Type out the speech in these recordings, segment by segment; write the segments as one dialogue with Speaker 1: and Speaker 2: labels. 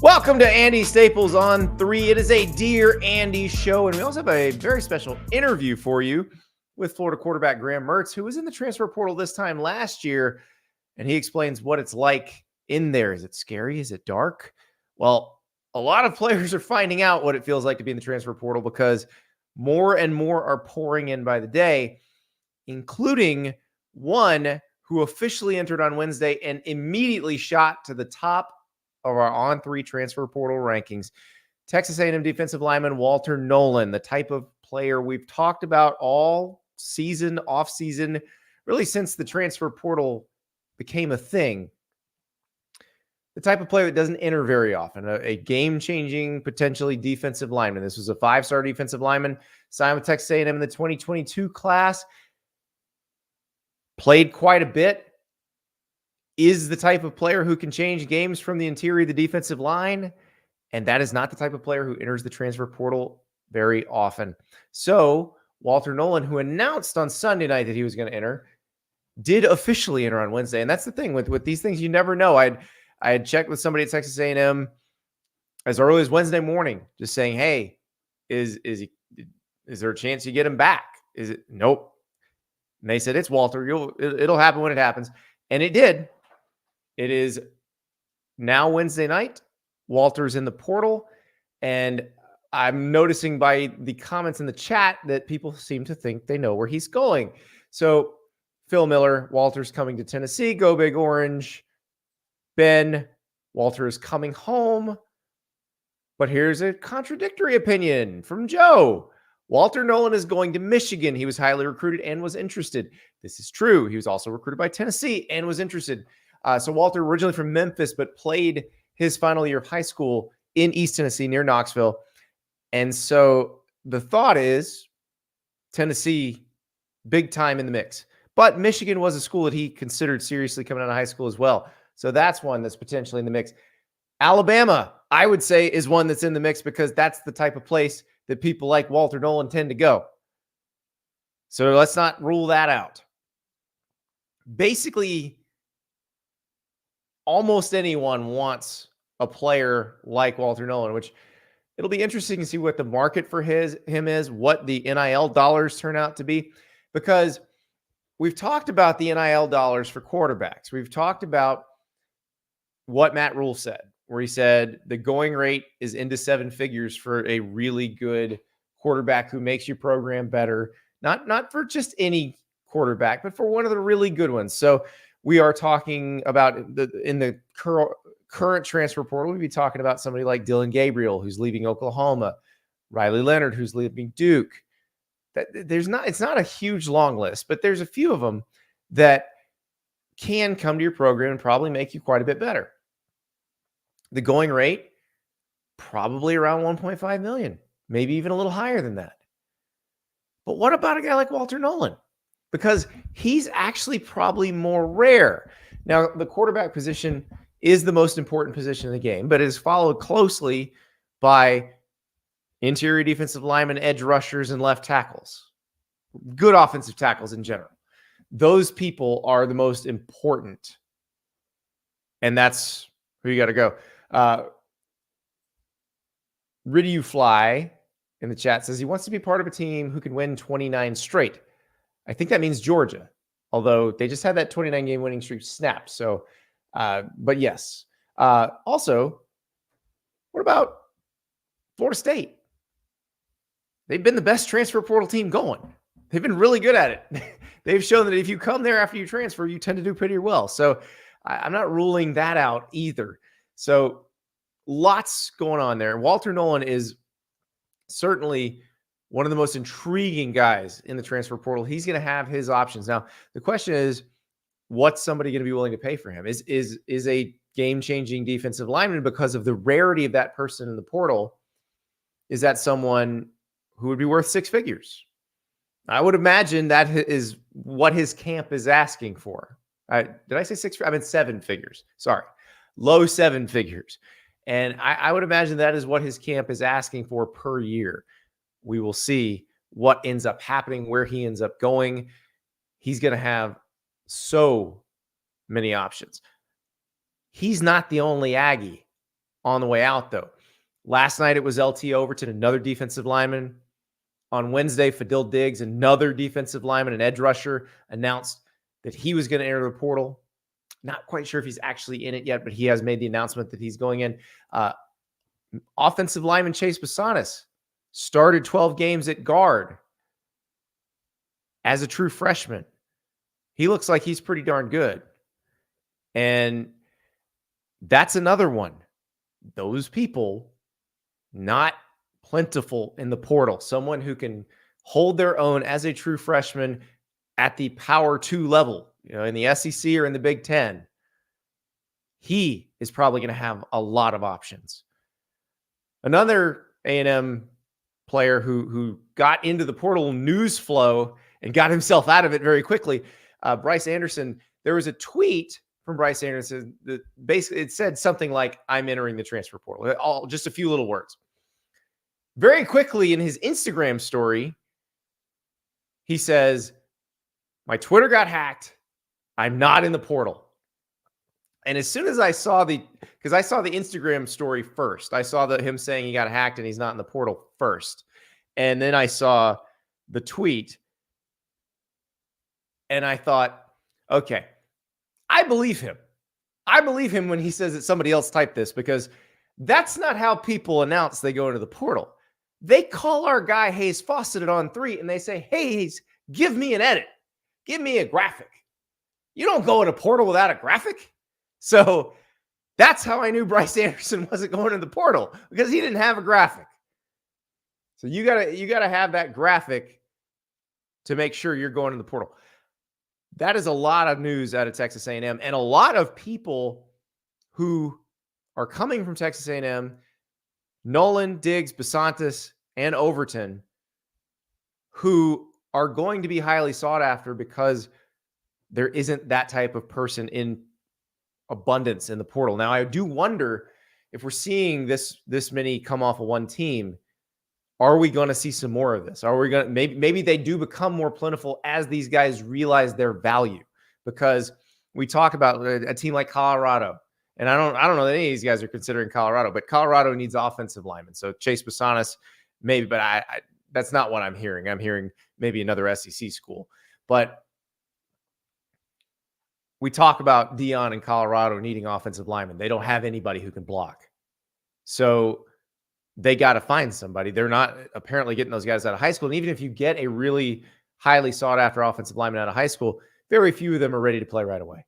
Speaker 1: Welcome to Andy Staples on 3. It is a Dear Andy show, and we also have a very special interview for you with Florida quarterback Graham Mertz, who was in the transfer portal this time last year, and he explains what it's like in there. Is it scary? Is it dark? Well, a lot of players are finding out what it feels like to be in the transfer portal because more and more are pouring in by the day, including one who officially entered on Wednesday and immediately shot to the top of our On3 transfer portal rankings. Texas A&M defensive lineman Walter Nolen, the type of player we've talked about all season, off season, really since the transfer portal became a thing. The type of player that doesn't enter very often, a game-changing, potentially defensive lineman. This was a 5-star defensive lineman, signed with Texas A&M in the 2022 class. Played quite a bit. Is the type of player who can change games from the interior of the defensive line. And that is not the type of player who enters the transfer portal very often. So Walter Nolen, who announced on Sunday night that he was going to enter, did officially enter on Wednesday. And that's the thing with these things, you never know. I had checked with somebody at Texas A&M as early as Wednesday morning, just saying, hey, is there a chance you get him back? Is it? Nope. And they said, it's Walter. It'll happen when it happens. And it did. It is now Wednesday night. Walter's in the portal. And I'm noticing by the comments in the chat that people seem to think they know where he's going. So Phil Miller, Walter's coming to Tennessee. Go Big Orange. Ben, Walter is coming home. But here's a contradictory opinion from Joe. Walter Nolen is going to Michigan. He was highly recruited and was interested. This is true. He was also recruited by Tennessee and was interested. So Walter, originally from Memphis, but played his final year of high school in East Tennessee near Knoxville. And so the thought is Tennessee, big time in the mix. But Michigan was a school that he considered seriously coming out of high school as well. So that's one that's potentially in the mix. Alabama, I would say, is one that's in the mix because that's the type of place that people like Walter Nolen tend to go. So let's not rule that out. Basically, almost anyone wants a player like Walter Nolen, which it'll be interesting to see what the market for him is, what the NIL dollars turn out to be, because we've talked about the NIL dollars for quarterbacks. We've talked about what Matt Rule said, where he said the going rate is into 7 figures for a really good quarterback who makes your program better. Not for just any quarterback, but for one of the really good ones. So we are talking about in the current transfer portal, we'd be talking about somebody like Dylan Gabriel, who's leaving Oklahoma, Riley Leonard, who's leaving Duke. It's not a huge long list, but there's a few of them that can come to your program and probably make you quite a bit better. The going rate, probably around 1.5 million, maybe even a little higher than that. But what about a guy like Walter Nolen? Because he's actually probably more rare. Now, the quarterback position is the most important position in the game, but it is followed closely by interior defensive linemen, edge rushers, and left tackles. Good offensive tackles in general. Those people are the most important. And that's who you got to go. Riddu Fly in the chat says he wants to be part of a team who can win 29 straight. I think that means Georgia, although they just had that 29-game winning streak snapped. So, but yes. Also, what about Florida State? They've been the best transfer portal team going. They've been really good at it. They've shown that if you come there after you transfer, you tend to do pretty well. So I'm not ruling that out either. So lots going on there. Walter Nolen is certainly one of the most intriguing guys in the transfer portal. He's going to have his options. Now, the question is, what's somebody going to be willing to pay for him? Is a game-changing defensive lineman, because of the rarity of that person in the portal, is that someone who would be worth 6 figures? I would imagine that is what his camp is asking for. Did I say 6? I meant 7 figures. Sorry. Low 7 figures. And I would imagine that is what his camp is asking for per year. We will see what ends up happening, where he ends up going. He's going to have so many options. He's not the only Aggie on the way out, though. Last night, it was LT Overton, another defensive lineman. On Wednesday, Fadil Diggs, another defensive lineman, an edge rusher, announced that he was going to enter the portal. Not quite sure if he's actually in it yet, but he has made the announcement that he's going in. Offensive lineman Chase Basanis started 12 games at guard as a true freshman. He looks like he's pretty darn good. And that's another one. Those people, not plentiful in the portal. Someone who can hold their own as a true freshman at the Power 2 level, in the SEC or in the Big Ten. He is probably going to have a lot of options. Another A&M player who got into the portal news flow and got himself out of it very quickly, Bryce Anderson. There was a tweet from Bryce Anderson that basically it said something like, "I'm entering the transfer portal." Just a few little words. Very quickly in his Instagram story, he says, "My Twitter got hacked. I'm not in the portal." And as soon as I saw because I saw the Instagram story first, I saw him saying he got hacked and he's not in the portal first. And then I saw the tweet and I thought, okay, I believe him. I believe him when he says that somebody else typed this, because that's not how people announce they go into the portal. They call our guy Hayes Fawcett at On 3 and they say, "Hayes, give me an edit. Give me a graphic." You don't go in a portal without a graphic. So that's how I knew Bryce Anderson wasn't going in the portal, because he didn't have a graphic. So you gotta have that graphic to make sure you're going in the portal. That is a lot of news out of Texas A&M, and a lot of people who are coming from Texas A&M, Nolen, Diggs, Basantis, and Overton, who are going to be highly sought after because there isn't that type of person in abundance in the portal. Now, I do wonder if we're seeing this many come off of one team, are we going to see some more of this? Are we going to maybe they do become more plentiful as these guys realize their value? Because we talk about a team like Colorado, and I don't know that any of these guys are considering Colorado, but Colorado needs offensive linemen. So Chase Basanis, maybe, but I that's not what I'm hearing. I'm hearing maybe another SEC school. But we talk about Dion in Colorado needing offensive linemen. They don't have anybody who can block. So they got to find somebody. They're not apparently getting those guys out of high school. And even if you get a really highly sought after offensive lineman out of high school, very few of them are ready to play right away.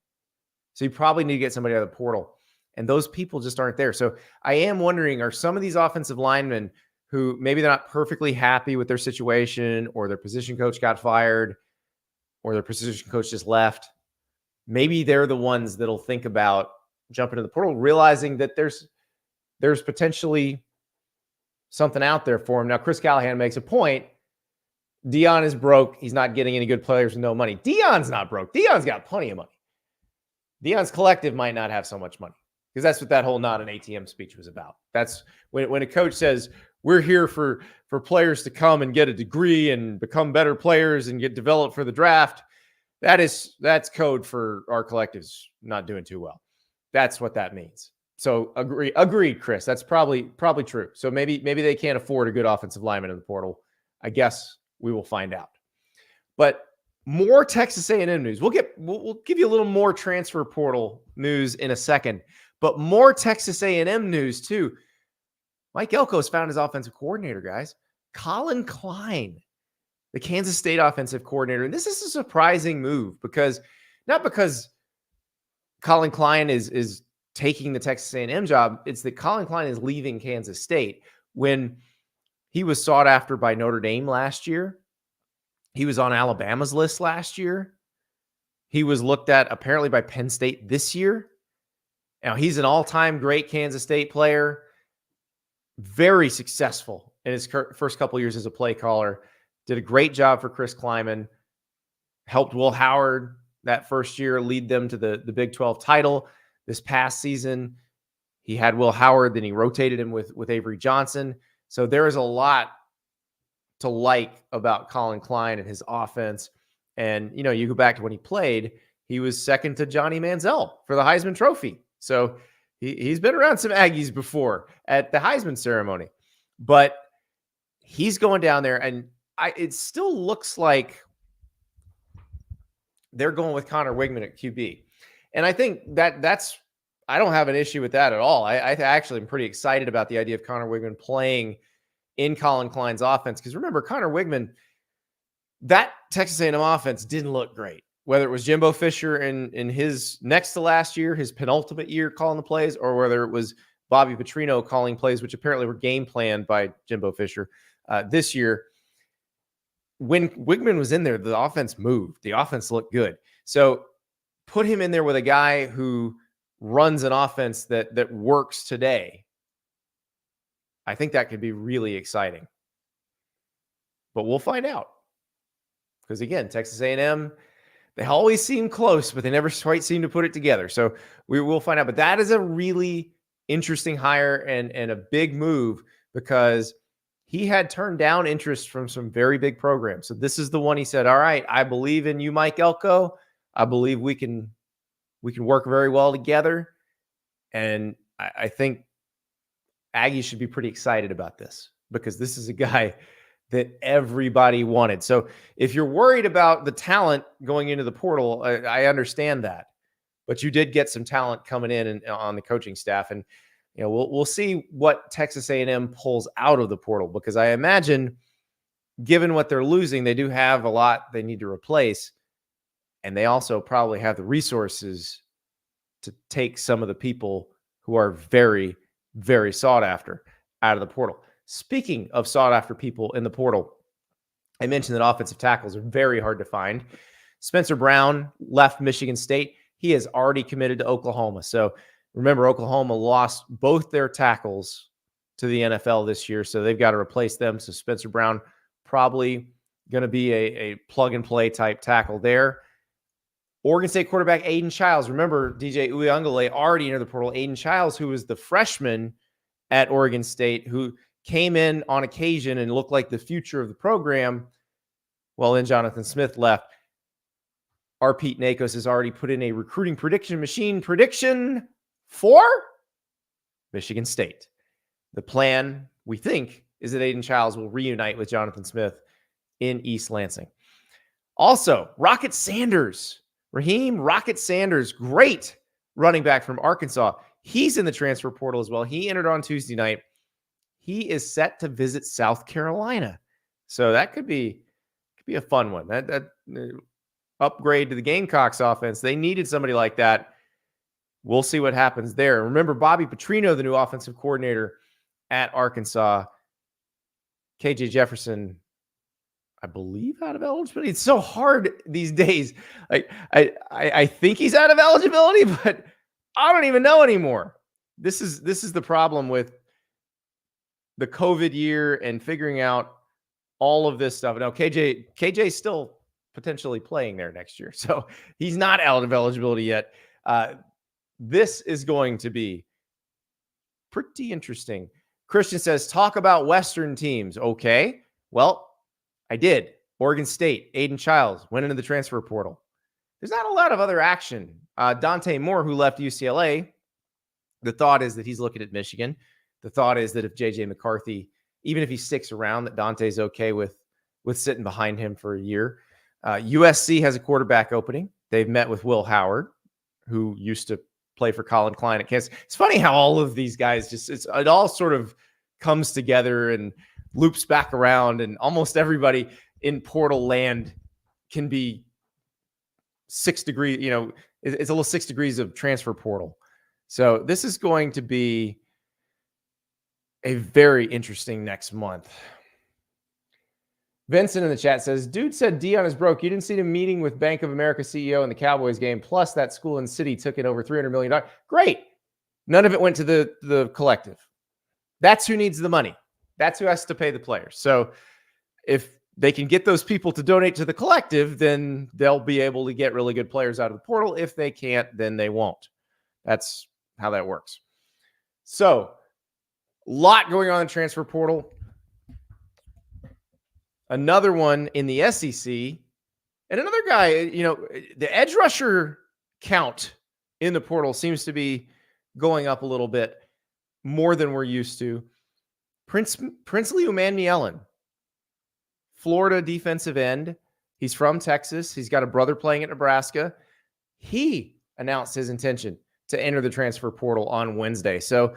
Speaker 1: So you probably need to get somebody out of the portal. And those people just aren't there. So I am wondering, are some of these offensive linemen who maybe they're not perfectly happy with their situation, or their position coach got fired, or their position coach just left, maybe they're the ones that'll think about jumping to the portal, realizing that there's potentially something out there for him. Now, Chris Callahan makes a point. Dion is broke. He's not getting any good players with no money. Dion's not broke. Dion's got plenty of money. Dion's collective might not have so much money, because that's what that whole not an ATM speech was about. That's when a coach says, "We're here for players to come and get a degree and become better players and get developed for the draft." That's code for our collectives not doing too well. That's what that means. So agreed, Chris. That's probably true. So maybe they can't afford a good offensive lineman in the portal. I guess we will find out. But more Texas A&M news. We'll give you a little more transfer portal news in a second, but more Texas A&M news too. Mike Elko has found his offensive coordinator, guys. Collin Klein, the Kansas State offensive coordinator. And this is a surprising move, not because Collin Klein is taking the Texas A&M job. It's that Collin Klein is leaving Kansas State. When he was sought after by Notre Dame last year, he was on Alabama's list last year. He was looked at apparently by Penn State this year. Now, he's an all-time great Kansas State player, very successful in his first couple years as a play caller. Did a great job for Chris Kleiman, helped Will Howard that first year lead them to the Big 12 title. This past season, he had Will Howard, then he rotated him with Avery Johnson. So there is a lot to like about Collin Klein and his offense. And, you go back to when he played, he was second to Johnny Manziel for the Heisman Trophy. So He's been around some Aggies before at the Heisman ceremony, but he's going down there, and it still looks like they're going with Connor Wigman at QB. And I think that's I don't have an issue with that at all. I actually am pretty excited about the idea of Connor Wigman playing in Collin Klein's offense. Because remember, Connor Wigman, that Texas A&M offense didn't look great. Whether it was Jimbo Fisher in his next to last year, his penultimate year calling the plays, or whether it was Bobby Petrino calling plays, which apparently were game planned by Jimbo Fisher this year. When Wigman was in there, the offense moved. The offense looked good. So put him in there with a guy who runs an offense that works today. I think that could be really exciting. But we'll find out. Because again, Texas A&M, they always seem close, but they never quite seem to put it together. So we will find out. But that is a really interesting hire and a big move, because he had turned down interest from some very big programs. So this is the one he said, all right, I believe in you, Mike Elko. I believe we can work very well together. And I think Aggies should be pretty excited about this, because this is a guy that everybody wanted. So if you're worried about the talent going into the portal, I understand that. But you did get some talent coming in and on the coaching staff. And we'll see what Texas A&M pulls out of the portal, because I imagine, given what they're losing, they do have a lot they need to replace. And they also probably have the resources to take some of the people who are very, very sought after out of the portal. Speaking of sought after people in the portal, I mentioned that offensive tackles are very hard to find. Spencer Brown left Michigan State. He has already committed to Oklahoma. So remember, Oklahoma lost both their tackles to the NFL this year, so they've got to replace them. So Spencer Brown probably going to be a plug-and-play type tackle there. Oregon State quarterback Aiden Childs. Remember, DJ Uyunglele already entered the portal. Aiden Childs, who was the freshman at Oregon State, who came in on occasion and looked like the future of the program. Well, then Jonathan Smith left. Our Pete Nakos has already put in a recruiting prediction machine prediction for Michigan State. The plan, we think, is that Aiden Childs will reunite with Jonathan Smith in East Lansing. Also, Rocket Sanders. Raheem Rocket Sanders, great running back from Arkansas. He's in the transfer portal as well. He entered on Tuesday night. He is set to visit South Carolina. So that could be a fun one. That upgrade to the Gamecocks offense. They needed somebody like that. We'll see what happens there. Remember, Bobby Petrino, the new offensive coordinator at Arkansas. KJ Jefferson, I believe, out of eligibility. It's so hard these days. I think he's out of eligibility, but I don't even know anymore. This is the problem with the COVID year and figuring out all of this stuff. Now, KJ's still potentially playing there next year, so he's not out of eligibility yet. This is going to be pretty interesting. Christian says, talk about Western teams. Okay, well, I did. Oregon State, Aiden Childs went into the transfer portal. There's not a lot of other action. Dante Moore, who left UCLA, the thought is that he's looking at Michigan. The thought is that if J.J. McCarthy, even if he sticks around, that Dante's okay with sitting behind him for a year. USC has a quarterback opening. They've met with Will Howard, who used to play for Collin Klein at Kansas. It's funny how all of these guys it all sort of comes together and loops back around, and almost everybody in portal land can be 6 degrees, it's a little 6 degrees of transfer portal. So this is going to be a very interesting next month. Vincent in the chat says, dude said Dion is broke. You didn't see him meeting with Bank of America CEO in the Cowboys game. Plus that school and city took in over $300 million. Great. None of it went to the collective. That's who needs the money. That's who has to pay the players. So if they can get those people to donate to the collective, then they'll be able to get really good players out of the portal. If they can't, then they won't. That's how that works. So a lot going on in the transfer portal. Another one in the SEC, and another guy, the edge rusher count in the portal seems to be going up a little bit more than we're used to. Princely Umanmielen, Florida defensive end. He's from Texas. He's got a brother playing at Nebraska. He announced his intention to enter the transfer portal on Wednesday. So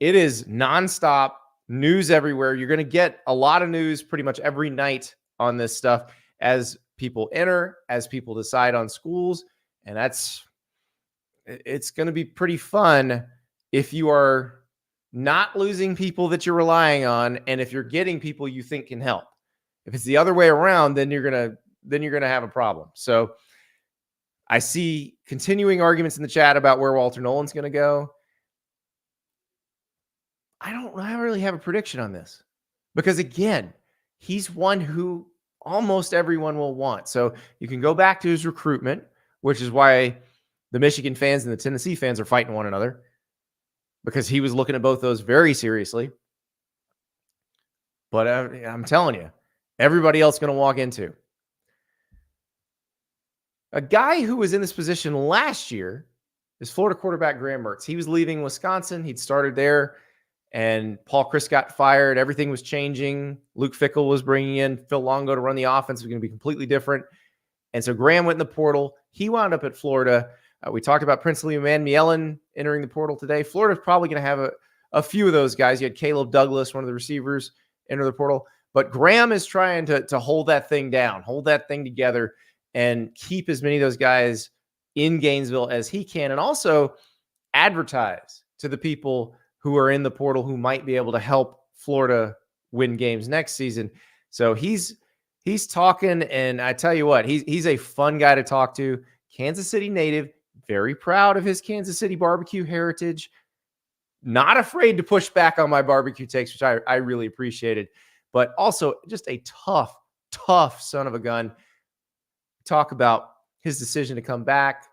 Speaker 1: it is nonstop news everywhere. You're going to get a lot of news pretty much every night on this stuff as people enter, as people decide on schools. And it's going to be pretty fun if you are not losing people that you're relying on, and if you're getting people you think can help. If it's the other way around, then you're going to have a problem. So I see continuing arguments in the chat about where Walter Nolen's going to go. I don't really have a prediction on this because, again, he's one who almost everyone will want. So you can go back to his recruitment, which is why the Michigan fans and the Tennessee fans are fighting one another, because he was looking at both those very seriously. But I'm telling you, everybody else is going to walk into. A guy who was in this position last year is Florida quarterback Graham Mertz. He was leaving Wisconsin. He'd started there, and Paul Chryst got fired. Everything was changing. Luke Fickell was bringing in Phil Longo to run the offense. It was going to be completely different. And so Graham went in the portal. He wound up at Florida. We talked about Princely Umanmielen entering the portal today. Florida's probably going to have a few of those guys. You had Caleb Douglas, one of the receivers, enter the portal. But Graham is trying to hold that thing down, hold that thing together, and keep as many of those guys in Gainesville as he can, and also advertise to the people who are in the portal who might be able to help Florida win games next season. So he's talking, and I tell you what, he's a fun guy to talk to. Kansas City native, very proud of his Kansas City barbecue heritage. Not afraid to push back on my barbecue takes, which I really appreciated. But also just a tough son of a gun. Talk about his decision to come back,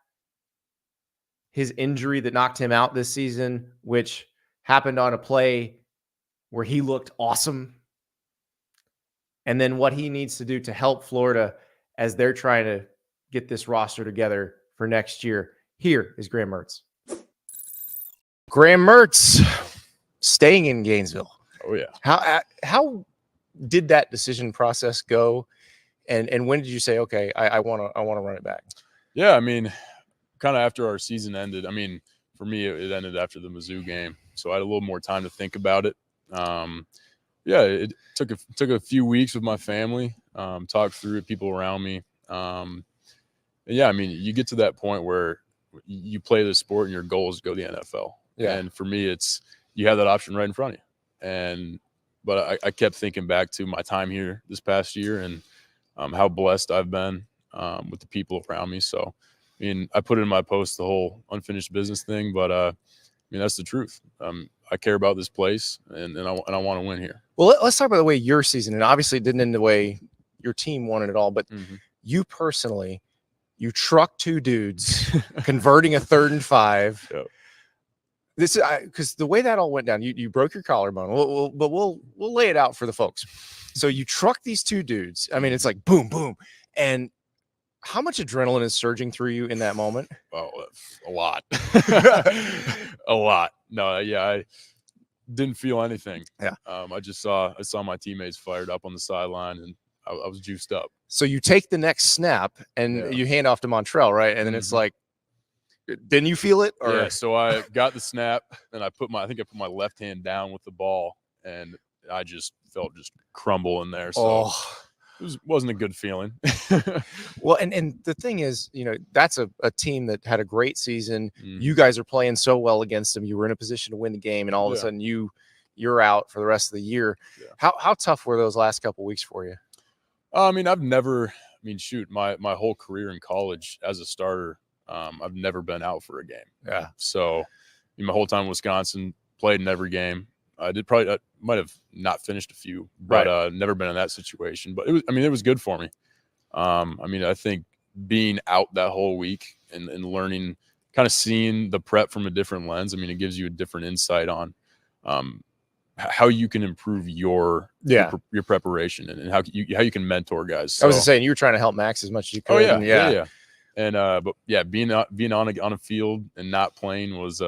Speaker 1: his injury that knocked him out this season, which happened on a play where he looked awesome, and then what he needs to do to help Florida as they're trying to get this roster together for next year. Here is Graham Mertz. Graham Mertz staying in Gainesville.
Speaker 2: Oh yeah.
Speaker 1: How did that decision process go? And when did you say, okay, I want to run it back?
Speaker 2: Yeah, I mean, kind of after our season ended. I mean, for me, it ended after the Mizzou game, so I had a little more time to think about it. Yeah, it took a few weeks with my family, talked through it, people around me. Yeah, I mean, you get to that point where you play the sport and your goal is to go to the NFL. Yeah. And for me, it's you have that option right in front of you. But I kept thinking back to my time here this past year and how blessed I've been with the people around me. So, I mean, I put it in my post, the whole unfinished business thing, but I mean, that's the truth. I care about this place and I want to win here.
Speaker 1: Well, let's talk about the way your season, and obviously it didn't end the way your team wanted it all, but you personally, you trucked two dudes converting a 3rd and 5.
Speaker 2: Yep.
Speaker 1: This is because the way that all went down, you broke your collarbone. We'll lay it out for the folks. So you truck these two dudes. I mean, it's like boom, boom. And how much adrenaline is surging through you in that moment?
Speaker 2: Oh, a lot. A lot. No, yeah, I didn't feel anything.
Speaker 1: Yeah.
Speaker 2: I saw my teammates fired up on the sideline, and I was juiced up.
Speaker 1: So you take the next snap and you hand off to Montrell, right? And then it's like, didn't you feel it? Or?
Speaker 2: Yeah. So I got the snap, and I put my left hand down with the ball, and I just felt crumble in there. So it wasn't a good feeling.
Speaker 1: Well, and the thing is, that's a team that had a great season. You guys are playing so well against them. You were in a position to win the game, and all of a sudden you're out for the rest of the year. Yeah. How tough were those last couple of weeks for you?
Speaker 2: I mean, my whole career in college as a starter, I've never been out for a game.
Speaker 1: Yeah.
Speaker 2: So my whole time in Wisconsin, played in every game. I might have not finished a few, but never been in that situation. But it was good for me. I think being out that whole week and learning, kind of seeing the prep from a different lens, it gives you a different insight on how you can improve your preparation and how you can mentor guys. So,
Speaker 1: I was just saying, you were trying to help Max as much as you could.
Speaker 2: Oh yeah. And but yeah, being on a field and not playing was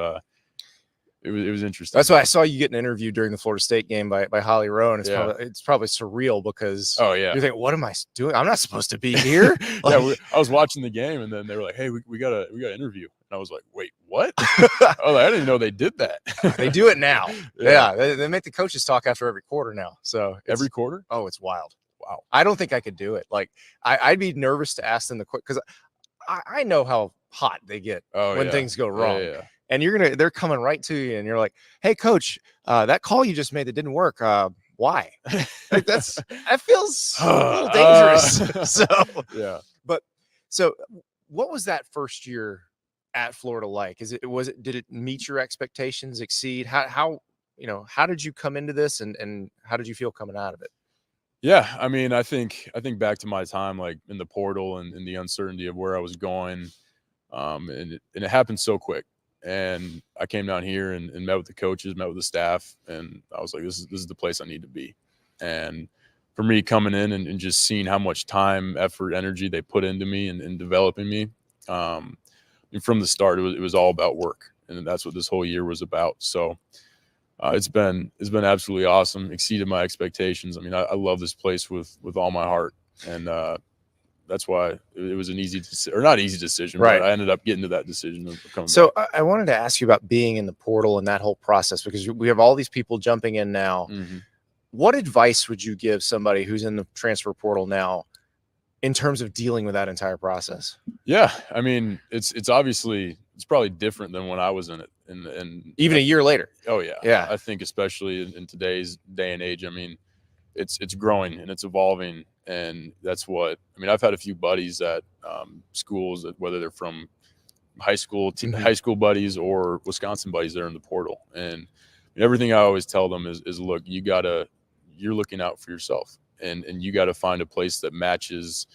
Speaker 2: it was interesting.
Speaker 3: That's why I saw you get an interview during the Florida State game by Holly Rowe, and it's probably surreal because you're thinking, what am I doing? I'm not supposed to be here.
Speaker 2: I was watching the game, and then they were like, "Hey, we got an interview," and I was like, "Wait, what?" I didn't even know they did that.
Speaker 3: They do it now. They make the coaches talk after every quarter now. So
Speaker 2: every quarter?
Speaker 3: Oh, it's wild.
Speaker 2: Wow.
Speaker 3: I don't think I could do it. Like I'd be nervous to ask them because I know how hot they get when things go wrong.
Speaker 2: Yeah.
Speaker 3: And they're coming right to you, and you're like, "Hey, coach, that call you just made that didn't work. Why?" Like that feels a little dangerous. So what was that first year at Florida like? Did it meet your expectations, exceed? How did you come into this, and how did you feel coming out of it?
Speaker 2: Yeah, I mean, I think back to my time like in the portal and the uncertainty of where I was going, and it happened so quick. And I came down here and met with the coaches, met with the staff, and I was like, this is the place I need to be. And for me, coming in and just seeing how much time, effort, energy they put into me and developing me, and from the start, it was all about work, and that's what this whole year was about. So it's been absolutely awesome, exceeded my expectations. I mean, I love this place with all my heart, and that's why it was an easy decision, or not easy decision,
Speaker 3: right?
Speaker 2: But I ended up getting to that decision of coming
Speaker 3: back. I wanted to ask you about being in the portal and that whole process, because we have all these people jumping in now.
Speaker 2: Mm-hmm.
Speaker 3: What advice would you give somebody who's in the transfer portal now in terms of dealing with that entire process?
Speaker 2: Yeah, I mean, it's probably different than when I was in it, and
Speaker 3: even a year later.
Speaker 2: Oh yeah. I think especially in today's day and age, I mean, it's growing and it's evolving. And that's what I mean. I've had a few buddies at schools, whether they're from high school buddies or Wisconsin buddies, that are in the portal. And everything I always tell them is look, you're looking out for yourself, and you got to find a place that matches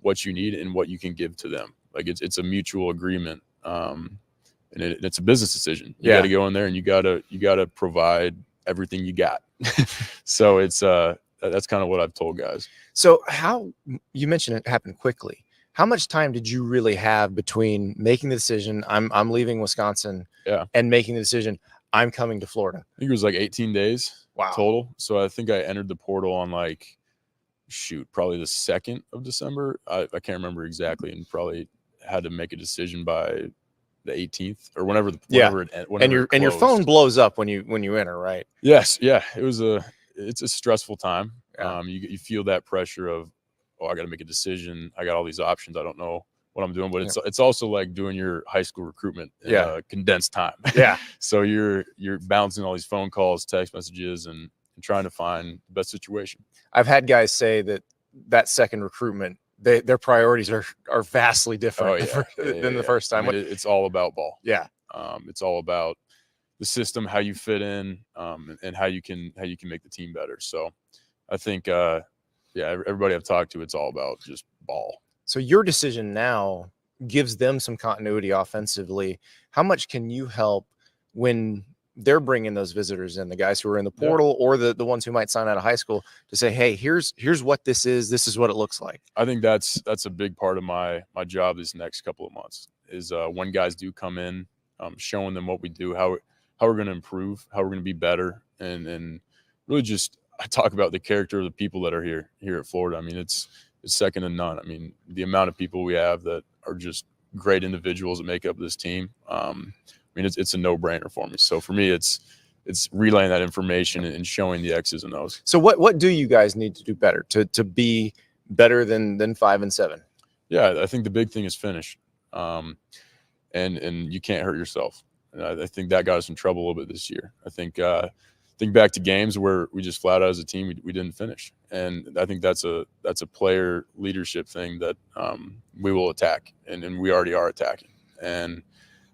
Speaker 2: what you need and what you can give to them. Like it's a mutual agreement, and it's a business decision. You got to go in there and you got to provide everything you got. So that's kind of what I've told guys.
Speaker 3: So you mentioned it happened quickly. How much time did you really have between making the decision, I'm leaving Wisconsin, and making the decision, I'm coming to Florida?
Speaker 2: I think it was like 18 days total. So I think I entered the portal on probably the 2nd of December. I can't remember exactly, and probably had to make a decision by the 18th or whenever
Speaker 3: your phone blows up when you enter, right?
Speaker 2: Yes. Yeah. It's a stressful time. You feel that pressure of, I got to make a decision. I got all these options. I don't know what I'm doing, but it's also like doing your high school recruitment in a condensed time.
Speaker 3: Yeah.
Speaker 2: So you're bouncing all these phone calls, text messages, and trying to find the best situation.
Speaker 3: I've had guys say that second recruitment, their priorities are vastly different than the first time.
Speaker 2: I mean, it's all about ball.
Speaker 3: Yeah.
Speaker 2: It's all about the system, how you fit in, and how you can make the team better. So I think, everybody I've talked to, it's all about just ball.
Speaker 3: So your decision now gives them some continuity offensively. How much can you help when they're bringing those visitors in, the guys who are in the portal or the ones who might sign out of high school, to say, hey, here's what this is what it looks like?
Speaker 2: I think that's a big part of my job these next couple of months is when guys do come in, showing them what we do, how we're going to improve, how we're going to be better, and really just I talk about the character of the people that are here at Florida. I mean, it's second to none. I mean, the amount of people we have that are just great individuals that make up this team. I mean, it's a no-brainer for me. So for me, it's relaying that information and showing the X's and O's.
Speaker 3: So what do you guys need to do better to be better than 5-7?
Speaker 2: Yeah, I think the big thing is finish, and you can't hurt yourself. And I think that got us in trouble a little bit this year. I think back to games where we just flat out as a team we didn't finish, and I think that's a player leadership thing that we will attack, and we already are attacking. And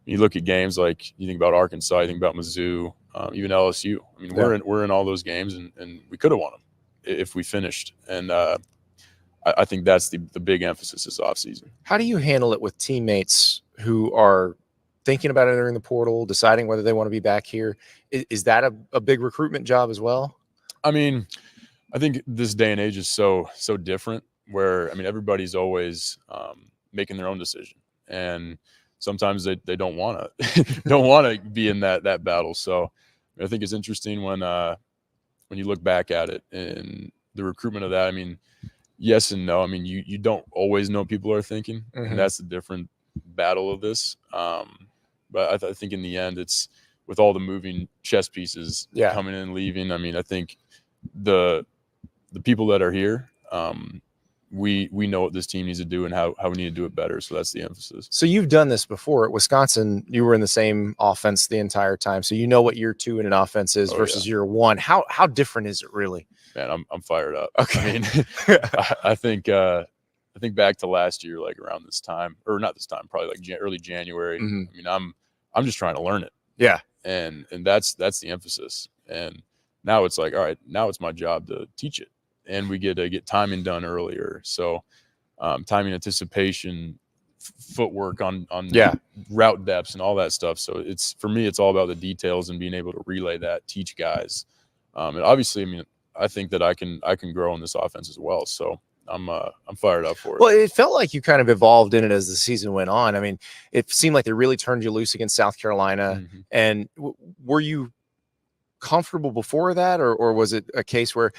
Speaker 2: you look at games like you think about Arkansas, you think about Mizzou, even LSU. I mean, we're in all those games, and we could have won them if we finished. And I think that's the big emphasis this offseason.
Speaker 3: How do you handle it with teammates who are thinking about entering the portal, deciding whether they want to be back here? Is that a big recruitment job as well?
Speaker 2: I mean, I think this day and age is so different where, I mean, everybody's always making their own decision. And sometimes they don't want to be in that battle. So I think it's interesting when you look back at it and the recruitment of that. I mean, yes and no. I mean, you don't always know what people are thinking, and that's the different battle of this. But I think in the end, it's with all the moving chess pieces coming in and leaving. I mean, I think the people that are here, we know what this team needs to do and how we need to do it better. So that's the emphasis.
Speaker 3: So you've done this before at Wisconsin. You were in the same offense the entire time, so you know what year 2 in an offense is versus year 1. How different is it really?
Speaker 2: Man, I'm fired up.
Speaker 3: Okay.
Speaker 2: I mean, I think back to last year, like around this time, or not this time, probably like early January. I mean, I'm just trying to learn it.
Speaker 3: Yeah.
Speaker 2: And that's the emphasis. And now it's like, all right, now it's my job to teach it. And we get to get timing done earlier. So timing, anticipation, footwork on route depths and all that stuff. So it's, for me, it's all about the details and being able to relay that, teach guys. And obviously, I mean, I think that I can grow in this offense as well. So I'm fired up for it.
Speaker 3: Well, it felt like you kind of evolved in it as the season went on. I mean, it seemed like they really turned you loose against South Carolina. And were you comfortable before that, or was it a case where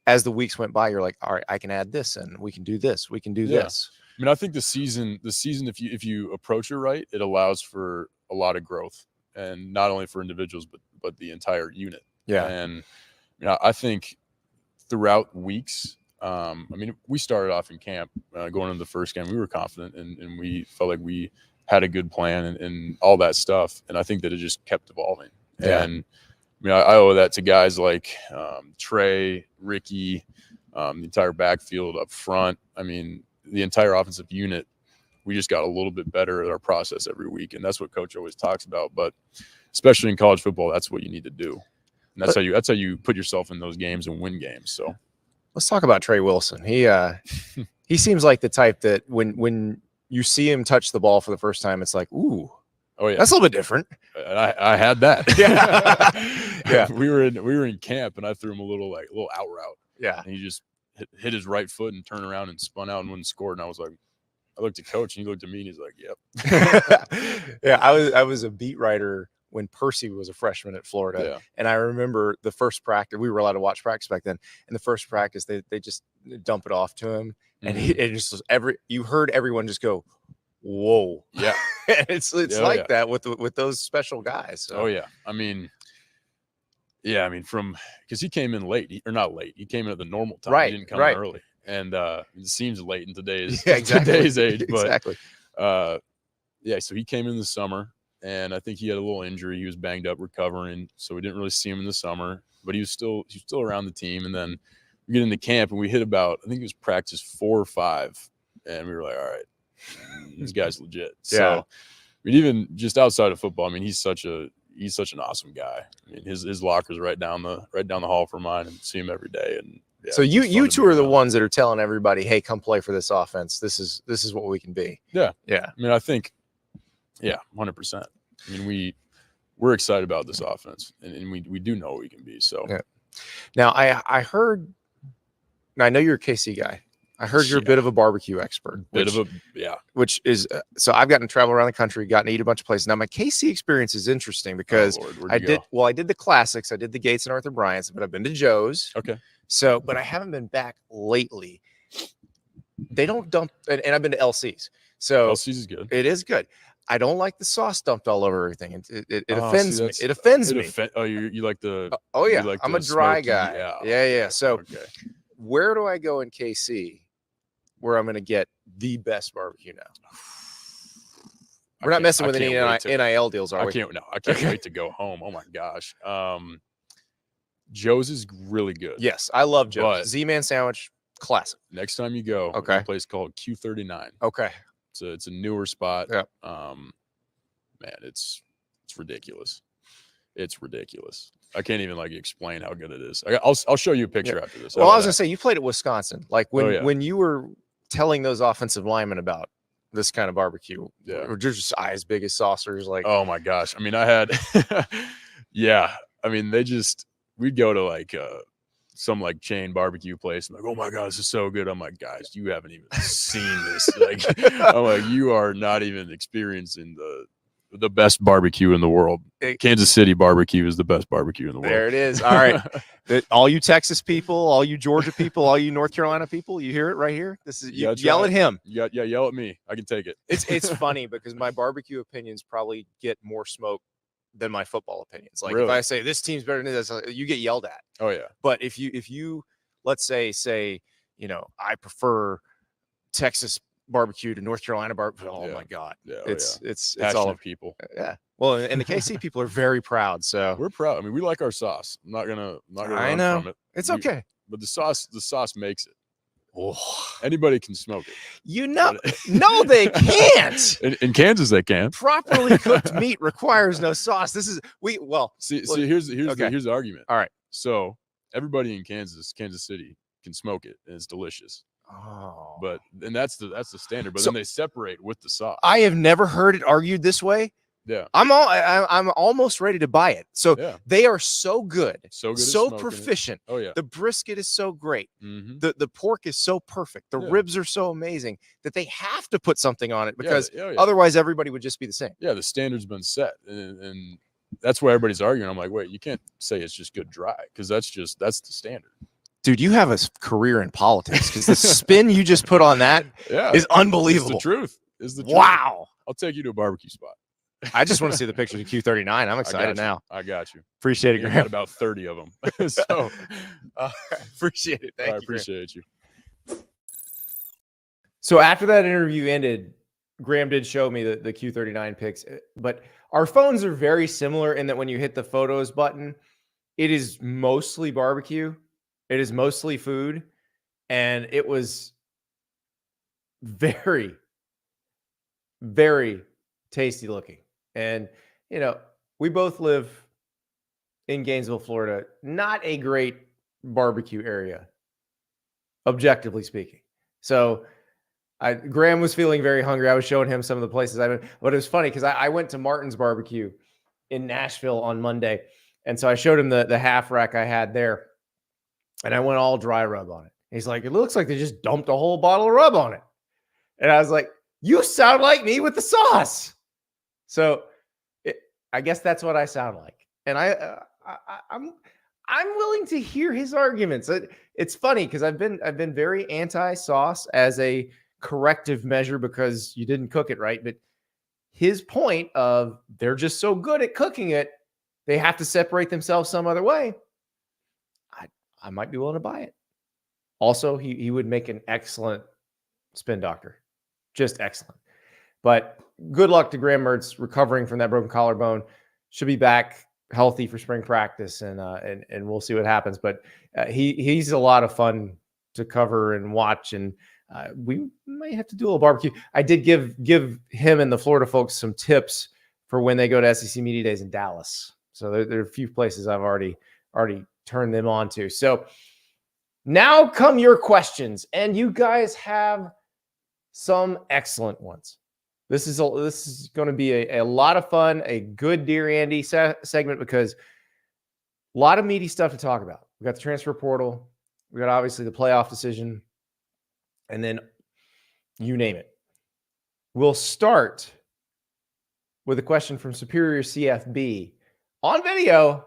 Speaker 3: as the weeks went by, you're like, all right, I can add this and we can do this. We can do this.
Speaker 2: I mean, I think the season, if you approach it right, it allows for a lot of growth, and not only for individuals, but the entire unit.
Speaker 3: Yeah.
Speaker 2: And you know, I think throughout weeks, I mean, we started off in camp going into the first game. We were confident and we felt like we had a good plan and all that stuff. And I think that it just kept evolving.
Speaker 3: Yeah.
Speaker 2: And I mean, I owe that to guys like Trey, Ricky, the entire backfield up front. I mean, the entire offensive unit, we just got a little bit better at our process every week. And that's what Coach always talks about. But especially in college football, that's what you need to do. And that's how you put yourself in those games and win games. So
Speaker 3: let's talk about Trey Wilson. He seems like the type that when you see him touch the ball for the first time, it's like, ooh,
Speaker 2: oh yeah,
Speaker 3: that's a little bit different.
Speaker 2: And I had that.
Speaker 3: Yeah.
Speaker 2: We were in camp and I threw him a little out route.
Speaker 3: Yeah.
Speaker 2: And he just hit his right foot and turned around and spun out and went and scored. And I was like, I looked at Coach and he looked at me and he's like, yep.
Speaker 3: Yeah. I was a beat writer when Percy was a freshman at Florida.
Speaker 2: Yeah.
Speaker 3: And I remember the first practice, we were allowed to watch practice back then. And the first practice, they just dump it off to him. And it just was you heard everyone just go, whoa.
Speaker 2: Yeah.
Speaker 3: it's like that with those special guys. So.
Speaker 2: Oh yeah. I mean, because he came in late, he came in at the normal time.
Speaker 3: Right.
Speaker 2: He didn't come in early. And it seems late in today's age. But
Speaker 3: exactly.
Speaker 2: So he came in the summer. And I think he had a little injury. He was banged up, recovering, so we didn't really see him in the summer. But he was still around the team. And then we get into camp, and we hit about, I think it was practice 4 or 5, and we were like, all right, this guy's legit.
Speaker 3: Yeah.
Speaker 2: So I mean, even just outside of football, I mean, he's such an awesome guy. I mean, his locker's right down the hall from mine, and see him every day. And yeah,
Speaker 3: so you two are the ones that are telling everybody, hey, come play for this offense. This is what we can be.
Speaker 2: Yeah.
Speaker 3: Yeah.
Speaker 2: I mean, I think. Yeah, 100%. I mean, we're excited about this offense, and we do know what we can be. So,
Speaker 3: yeah. Now I heard. Now I know you're a KC guy. I heard you're a bit of a barbecue expert. Which is so I've gotten to travel around the country, gotten to eat a bunch of places. Now my KC experience is interesting because I did the classics. I did the Gates and Arthur Bryant's, but I've been to Joe's.
Speaker 2: Okay.
Speaker 3: So, but I haven't been back lately. They don't dump, and I've been to LC's. So
Speaker 2: LC's is good.
Speaker 3: It is good. I don't like the sauce dumped all over everything. It offends me. It offends me.
Speaker 2: You like the?
Speaker 3: Oh yeah,
Speaker 2: like
Speaker 3: I'm a dry
Speaker 2: smoky,
Speaker 3: guy. Yeah. So where do I go in KC where I'm going to get the best barbecue now? We're not messing with any NIL deals, are we?
Speaker 2: I can't wait to go home. Oh my gosh. Joe's is really good.
Speaker 3: Yes, I love Joe's. Z-Man sandwich, classic.
Speaker 2: Next time you go,
Speaker 3: okay,
Speaker 2: a place called Q39.
Speaker 3: Okay.
Speaker 2: It's a newer spot.
Speaker 3: Yeah.
Speaker 2: Man, it's ridiculous. It's ridiculous. I can't even explain how good it is. I'll show you a picture after this.
Speaker 3: Well, I was gonna say you played at Wisconsin. Like when you were telling those offensive linemen about this kind of barbecue, or just eyes big as saucers. Like,
Speaker 2: oh my gosh. I mean, I had, I mean, we'd go to some like chain barbecue place. I'm like, oh my God, this is so good. I'm like, guys, you haven't even seen this. Like, I'm like, you are not even experiencing the best barbecue in the world. Kansas City barbecue is the best barbecue in the world.
Speaker 3: There it is. All right. All you Texas people, all you Georgia people, all you North Carolina people, you hear it right here. This is you yell at him.
Speaker 2: Yeah, yell at me. I can take it.
Speaker 3: It's funny because my barbecue opinions probably get more smoke than my football opinions. Like,
Speaker 2: really?
Speaker 3: If I say this team's better than this, you get yelled at.
Speaker 2: Oh yeah.
Speaker 3: But if you let's say, I prefer Texas barbecue to North Carolina barbecue. Oh my God.
Speaker 2: Yeah,
Speaker 3: it's
Speaker 2: passionate
Speaker 3: all
Speaker 2: people.
Speaker 3: Yeah. Well, and the KC people are very proud. So
Speaker 2: we're proud. I mean, we like our sauce. I'm not gonna
Speaker 3: I
Speaker 2: run
Speaker 3: know.
Speaker 2: from it.
Speaker 3: It's okay.
Speaker 2: But the sauce makes it.
Speaker 3: Oh.
Speaker 2: Anybody can smoke it.
Speaker 3: No, they can't.
Speaker 2: In Kansas, they can.
Speaker 3: Properly cooked meat requires no sauce. This is
Speaker 2: see here's
Speaker 3: okay.
Speaker 2: the argument.
Speaker 3: All right.
Speaker 2: So everybody in Kansas City can smoke it, and it's delicious.
Speaker 3: Oh,
Speaker 2: And that's the standard. But then they separate with the sauce.
Speaker 3: I have never heard it argued this way.
Speaker 2: Yeah,
Speaker 3: I'm almost ready to buy it. So they are so good, so proficient.
Speaker 2: Oh yeah,
Speaker 3: the brisket is so great.
Speaker 2: Mm-hmm.
Speaker 3: The pork is so perfect. The ribs are so amazing that they have to put something on it because otherwise everybody would just be the same.
Speaker 2: Yeah, the standard's been set, and that's why everybody's arguing. I'm like, wait, you can't say it's just good dry because that's the standard.
Speaker 3: Dude, you have a career in politics because the spin you just put on that is unbelievable.
Speaker 2: It's the truth.
Speaker 3: Wow.
Speaker 2: I'll take you to a barbecue spot.
Speaker 3: I just want to see the pictures of Q39. I'm excited now.
Speaker 2: I got you.
Speaker 3: Appreciate it, Graham.
Speaker 2: Got about 30 of them. So
Speaker 3: appreciate it. Thank you.
Speaker 2: I appreciate you.
Speaker 1: So after that interview ended, Graham did show me the Q39 pics, but our phones are very similar in that when you hit the photos button, it is mostly barbecue. It is mostly food. And it was very, very tasty looking. And, we both live in Gainesville, Florida, not a great barbecue area, objectively speaking. So Graham was feeling very hungry. I was showing him some of the places I've been, but it was funny because I went to Martin's Barbecue in Nashville on Monday. And so I showed him the half rack I had there, and I went all dry rub on it. He's like, it looks like they just dumped a whole bottle of rub on it. And I was like, you sound like me with the sauce. So I guess that's what I sound like. And I'm willing to hear his arguments. It's funny because I've been very anti-sauce as a corrective measure because you didn't cook it right. But his point of they're just so good at cooking it, they have to separate themselves some other way. I might be willing to buy it. Also, he would make an excellent spin doctor. Just excellent. But good luck to Graham Mertz recovering from that broken collarbone. Should be back healthy for spring practice, and we'll see what happens. But he's a lot of fun to cover and watch, and we might have to do a little barbecue. I did give him and the Florida folks some tips for when they go to SEC Media Days in Dallas. So there are a few places I've already turned them on to. So now come your questions, and you guys have some excellent ones. This is going to be a lot of fun, a good Dear Andy segment because a lot of meaty stuff to talk about. We got the transfer portal. We got obviously the playoff decision, and then you name it. We'll start with a question from Superior CFB on video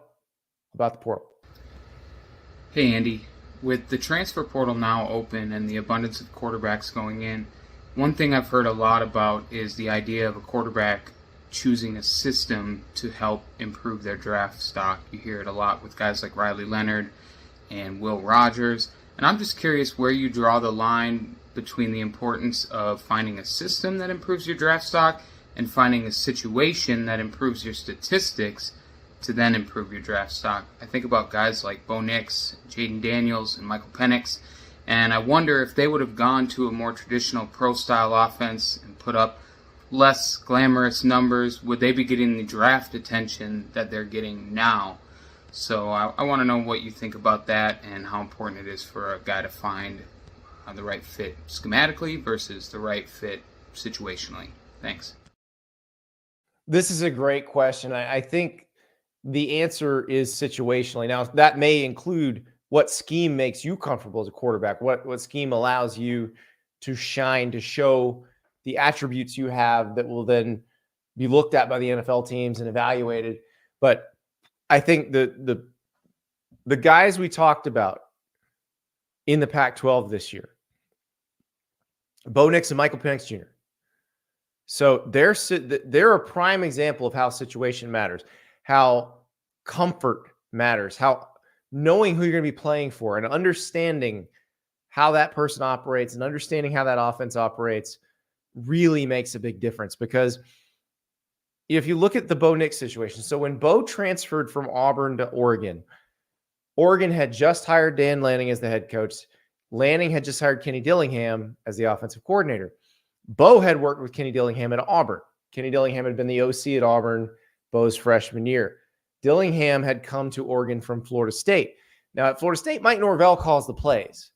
Speaker 1: about the portal.
Speaker 4: Hey, Andy. With the transfer portal now open and the abundance of quarterbacks going in, one thing I've heard a lot about is the idea of a quarterback choosing a system to help improve their draft stock. You hear it a lot with guys like Riley Leonard and Will Rogers. And I'm just curious where you draw the line between the importance of finding a system that improves your draft stock and finding a situation that improves your statistics to then improve your draft stock. I think about guys like Bo Nix, Jaden Daniels, and Michael Penix, and I wonder if they would have gone to a more traditional pro-style offense and put up less glamorous numbers, would they be getting the draft attention that they're getting now? So I want to know what you think about that and how important it is for a guy to find the right fit schematically versus the right fit situationally. Thanks.
Speaker 1: This is a great question. I think the answer is situationally. Now, that may include what scheme makes you comfortable as a quarterback, what scheme allows you to shine, to show the attributes you have that will then be looked at by the NFL teams and evaluated. But I think the guys we talked about in the Pac-12 this year, Bo Nix and Michael Penix Jr. So they're a prime example of how situation matters, how comfort matters, how knowing who you're going to be playing for and understanding how that person operates and understanding how that offense operates really makes a big difference. Because if you look at the Bo Nix situation, so when Bo transferred from Auburn to Oregon, Oregon had just hired Dan Lanning as the head coach. Lanning had just hired Kenny Dillingham as the offensive coordinator. Bo had worked with Kenny Dillingham at Auburn. Kenny Dillingham had been the OC at Auburn Bo's freshman year. Dillingham had come to Oregon from Florida State. Now at Florida State, Mike Norvell calls the plays.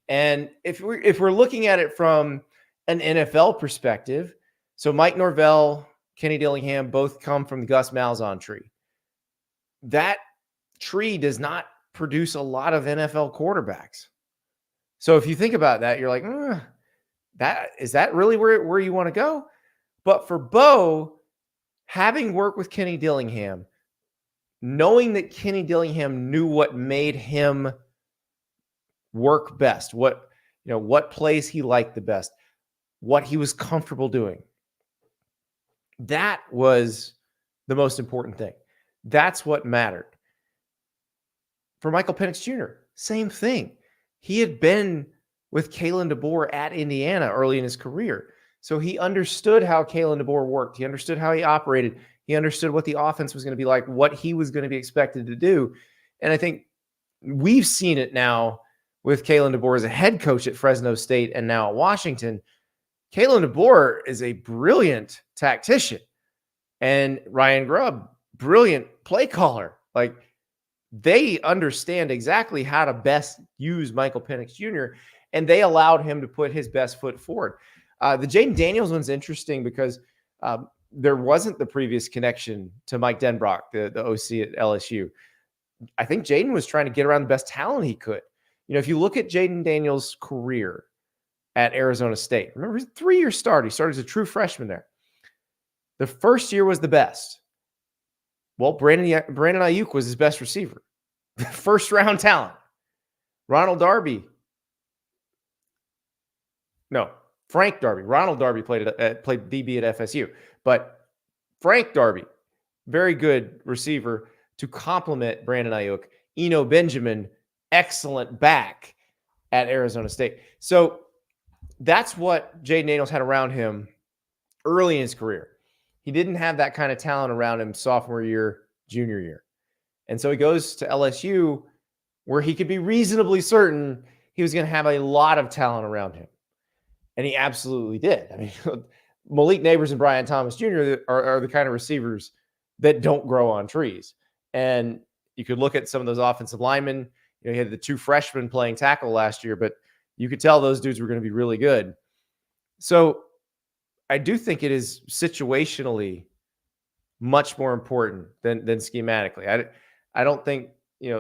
Speaker 1: And if we're looking at it from an NFL perspective, so Mike Norvell, Kenny Dillingham both come from the Gus Malzahn tree. That tree does not produce a lot of NFL quarterbacks. So if you think about that, you're like, is that really where you want to go? But for Bo, having worked with Kenny Dillingham, knowing that Kenny Dillingham knew what made him work best, what plays he liked the best, what he was comfortable doing, that was the most important thing. That's what mattered. For Michael Penix Jr., same thing. He had been with Kalen DeBoer at Indiana early in his career. So he understood how Kalen DeBoer worked. He understood how he operated. He understood what the offense was going to be like, what he was going to be expected to do. And I think we've seen it now with Kalen DeBoer as a head coach at Fresno State and now at Washington. Kalen DeBoer is a brilliant tactician. And Ryan Grubb, brilliant play caller. Like, they understand exactly how to best use Michael Penix Jr., and they allowed him to put his best foot forward. The Jaden Daniels one's interesting because there wasn't the previous connection to Mike Denbrock, the OC at LSU. I think Jaden was trying to get around the best talent he could. If you look at Jaden Daniels' career at Arizona State, remember his 3-year start. He started as a true freshman there. The first year was the best. Well, Brandon Ayuk was his best receiver. First round talent. Frank Darby. Ronald Darby played DB at FSU. But Frank Darby, very good receiver to complement Brandon Ayuk. Eno Benjamin, excellent back at Arizona State. So that's what Jaden Daniels had around him early in his career. He didn't have that kind of talent around him sophomore year, junior year. And so he goes to LSU where he could be reasonably certain he was going to have a lot of talent around him. And he absolutely did. I mean, Malik Neighbors and Brian Thomas Jr. are the kind of receivers that don't grow on trees. And you could look at some of those offensive linemen. You had the 2 freshmen playing tackle last year, but you could tell those dudes were going to be really good. So I do think it is situationally much more important than schematically. I don't think,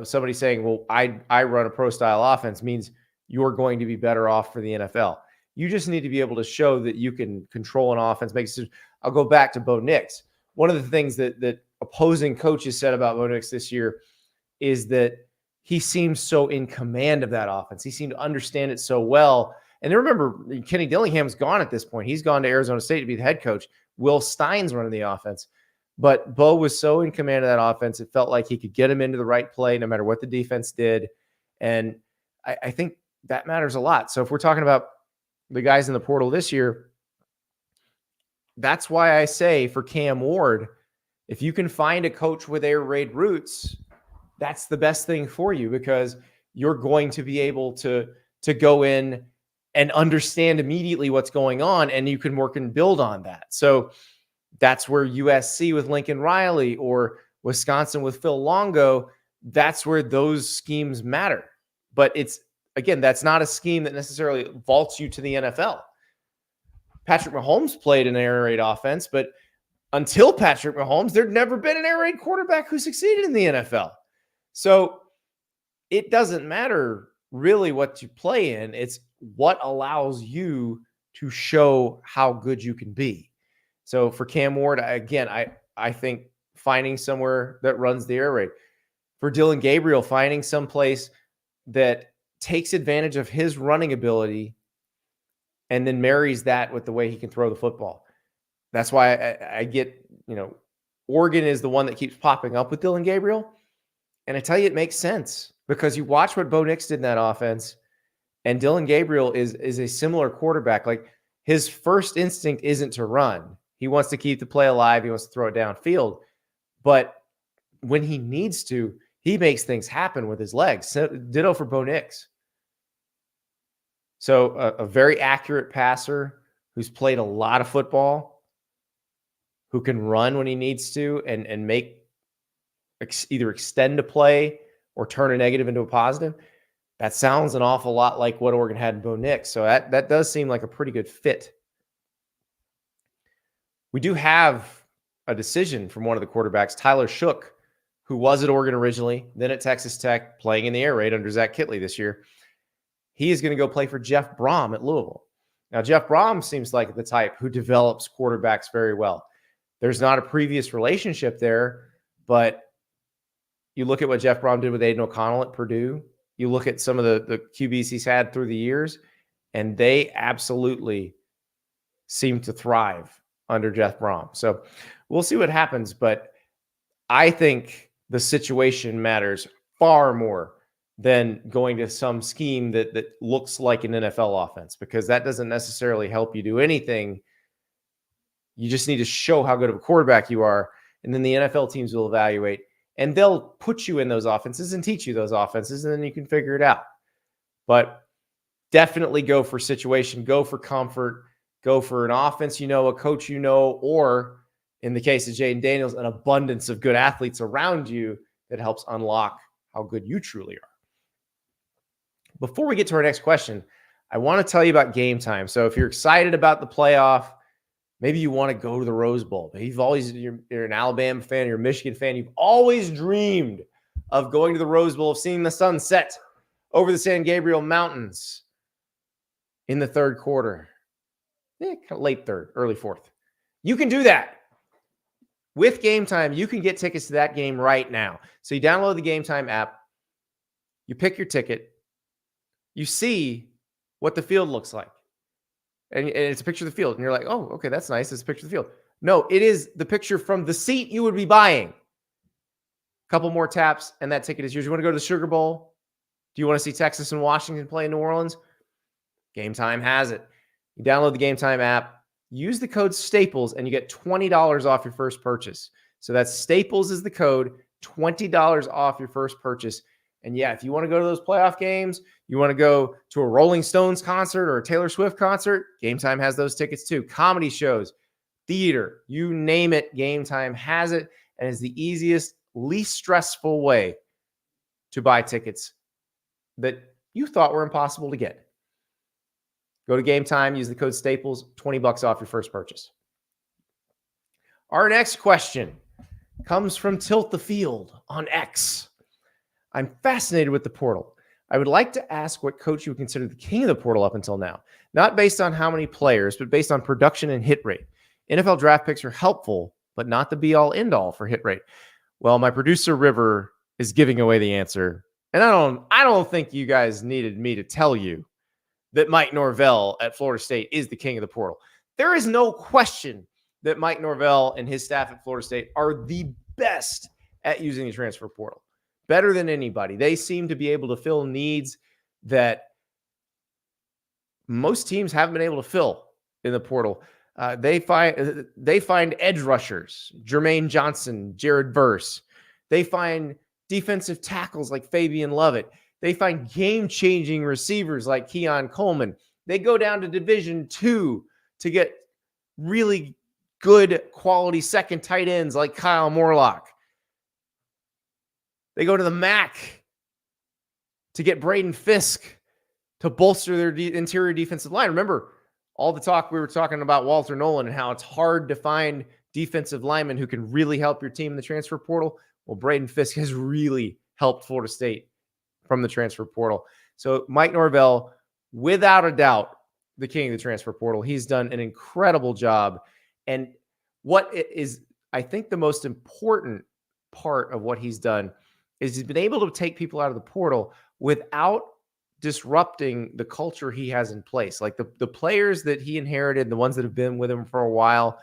Speaker 1: somebody saying, well, I run a pro style offense means you're going to be better off for the NFL. You just need to be able to show that you can control an offense. I'll go back to Bo Nix. One of the things that opposing coaches said about Bo Nix this year is that he seemed so in command of that offense. He seemed to understand it so well. And remember, Kenny Dillingham's gone at this point. He's gone to Arizona State to be the head coach. Will Stein's running the offense. But Bo was so in command of that offense, it felt like he could get him into the right play no matter what the defense did. And I think that matters a lot. So if we're talking about the guys in the portal this year, that's why I say for Cam Ward, if you can find a coach with air raid roots, that's the best thing for you, because you're going to be able to go in and understand immediately what's going on, and you can work and build on that. So that's where USC with Lincoln Riley or Wisconsin with Phil Longo, that's where those schemes matter. But that's not a scheme that necessarily vaults you to the NFL. Patrick Mahomes played an air raid offense, but until Patrick Mahomes, there'd never been an air raid quarterback who succeeded in the NFL. So it doesn't matter really what you play in. It's what allows you to show how good you can be. So for Cam Ward, again, I think finding somewhere that runs the air raid. For Dillon Gabriel, finding some place that takes advantage of his running ability and then marries that with the way he can throw the football. That's why I get, Oregon is the one that keeps popping up with Dillon Gabriel. And I tell you, it makes sense because you watch what Bo Nix did in that offense, and Dillon Gabriel is a similar quarterback. Like, his first instinct isn't to run. He wants to keep the play alive. He wants to throw it downfield. But when he needs to, he makes things happen with his legs. So, ditto for Bo Nix. So a very accurate passer who's played a lot of football, who can run when he needs to and make either extend a play or turn a negative into a positive. That sounds an awful lot like what Oregon had in Bo Nix. So that does seem like a pretty good fit. We do have a decision from one of the quarterbacks, Tyler Shook, who was at Oregon originally, then at Texas Tech, playing in the air raid under Zach Kittley this year. He is going to go play for Jeff Brom at Louisville. Now, Jeff Brom seems like the type who develops quarterbacks very well. There's not a previous relationship there, but you look at what Jeff Brom did with Aiden O'Connell at Purdue. You look at some of the QBs he's had through the years, and they absolutely seem to thrive under Jeff Brom. So we'll see what happens, but I think the situation matters far more than going to some scheme that looks like an NFL offense, because that doesn't necessarily help you do anything. You just need to show how good of a quarterback you are, and then the NFL teams will evaluate, and they'll put you in those offenses and teach you those offenses, and then you can figure it out. But definitely go for situation, go for comfort, go for an offense, a coach, or in the case of Jaden Daniels, an abundance of good athletes around you that helps unlock how good you truly are. Before we get to our next question, I want to tell you about Game Time. So if you're excited about the playoff, maybe you want to go to the Rose Bowl. Maybe you're an Alabama fan, you're a Michigan fan. You've always dreamed of going to the Rose Bowl, of seeing the sun set over the San Gabriel Mountains in the third quarter. Late third, early fourth. You can do that. With Game Time, you can get tickets to that game right now. So you download the Game Time app, you pick your ticket, you see what the field looks like. And it's a picture of the field. And you're like, oh, okay, that's nice. It's a picture of the field. No, it is the picture from the seat you would be buying. A couple more taps, and that ticket is yours. You want to go to the Sugar Bowl? Do you want to see Texas and Washington play in New Orleans? Game Time has it. You download the Game Time app, use the code STAPLES, and you get $20 off your first purchase. So that's STAPLES is the code, $20 off your first purchase. And yeah, if you want to go to those playoff games, you want to go to a Rolling Stones concert or a Taylor Swift concert, Game Time has those tickets too. Comedy shows, theater, you name it, Game Time has it, and is the easiest, least stressful way to buy tickets that you thought were impossible to get. Go to Game Time, use the code STAPLES, $20 off your first purchase. Our next question comes from Tilt the Field on X. I'm fascinated with the portal. I would like to ask what coach you would consider the king of the portal up until now, not based on how many players, but based on production and hit rate. NFL draft picks are helpful, but not the be-all, end-all for hit rate. Well, my producer River is giving away the answer, and I don't think you guys needed me to tell you that Mike Norvell at Florida State is the king of the portal. There is no question that Mike Norvell and his staff at Florida State are the best at using the transfer portal. Better than anybody. They seem to be able to fill needs that most teams haven't been able to fill in the portal. They find edge rushers, Jermaine Johnson, Jared Verse. They find defensive tackles like Fabian Lovett. They find game-changing receivers like Keon Coleman. They go down to Division II to get really good quality second tight ends like Kyle Morlock. They go to the MAC to get Braden Fisk to bolster their interior defensive line. Remember all the talk we were talking about Walter Nolen and how it's hard to find defensive linemen who can really help your team in the transfer portal. Well, Braden Fisk has really helped Florida State from the transfer portal. So Mike Norvell, without a doubt, the king of the transfer portal. He's done an incredible job. And what is, I think, the most important part of what he's done is he's been able to take people out of the portal without disrupting the culture he has in place. Like the players that he inherited, the ones that have been with him for a while,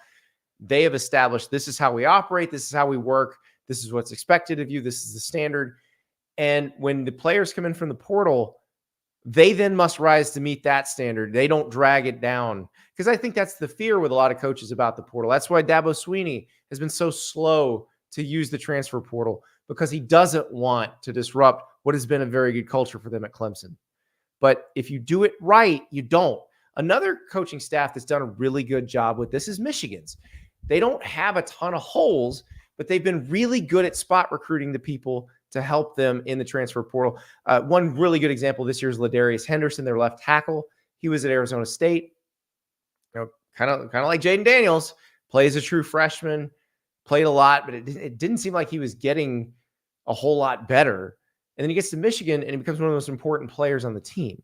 Speaker 1: they have established this is how we operate, this is how we work, this is what's expected of you, this is the standard. And when the players come in from the portal, they then must rise to meet that standard. They don't drag it down. Because I think that's the fear with a lot of coaches about the portal. That's why Dabo Swinney has been so slow to use the transfer portal, because he doesn't want to disrupt what has been a very good culture for them at Clemson. But if you do it right, you don't. Another coaching staff that's done a really good job with this is Michigan's. They don't have a ton of holes, but they've been really good at spot recruiting the people to help them in the transfer portal. One really good example this year is Ladarius Henderson, their left tackle. He was at Arizona State. Kind of like Jaden Daniels, plays a true freshman, played a lot, but it didn't seem like he was getting a whole lot better. And then he gets to Michigan and he becomes one of the most important players on the team.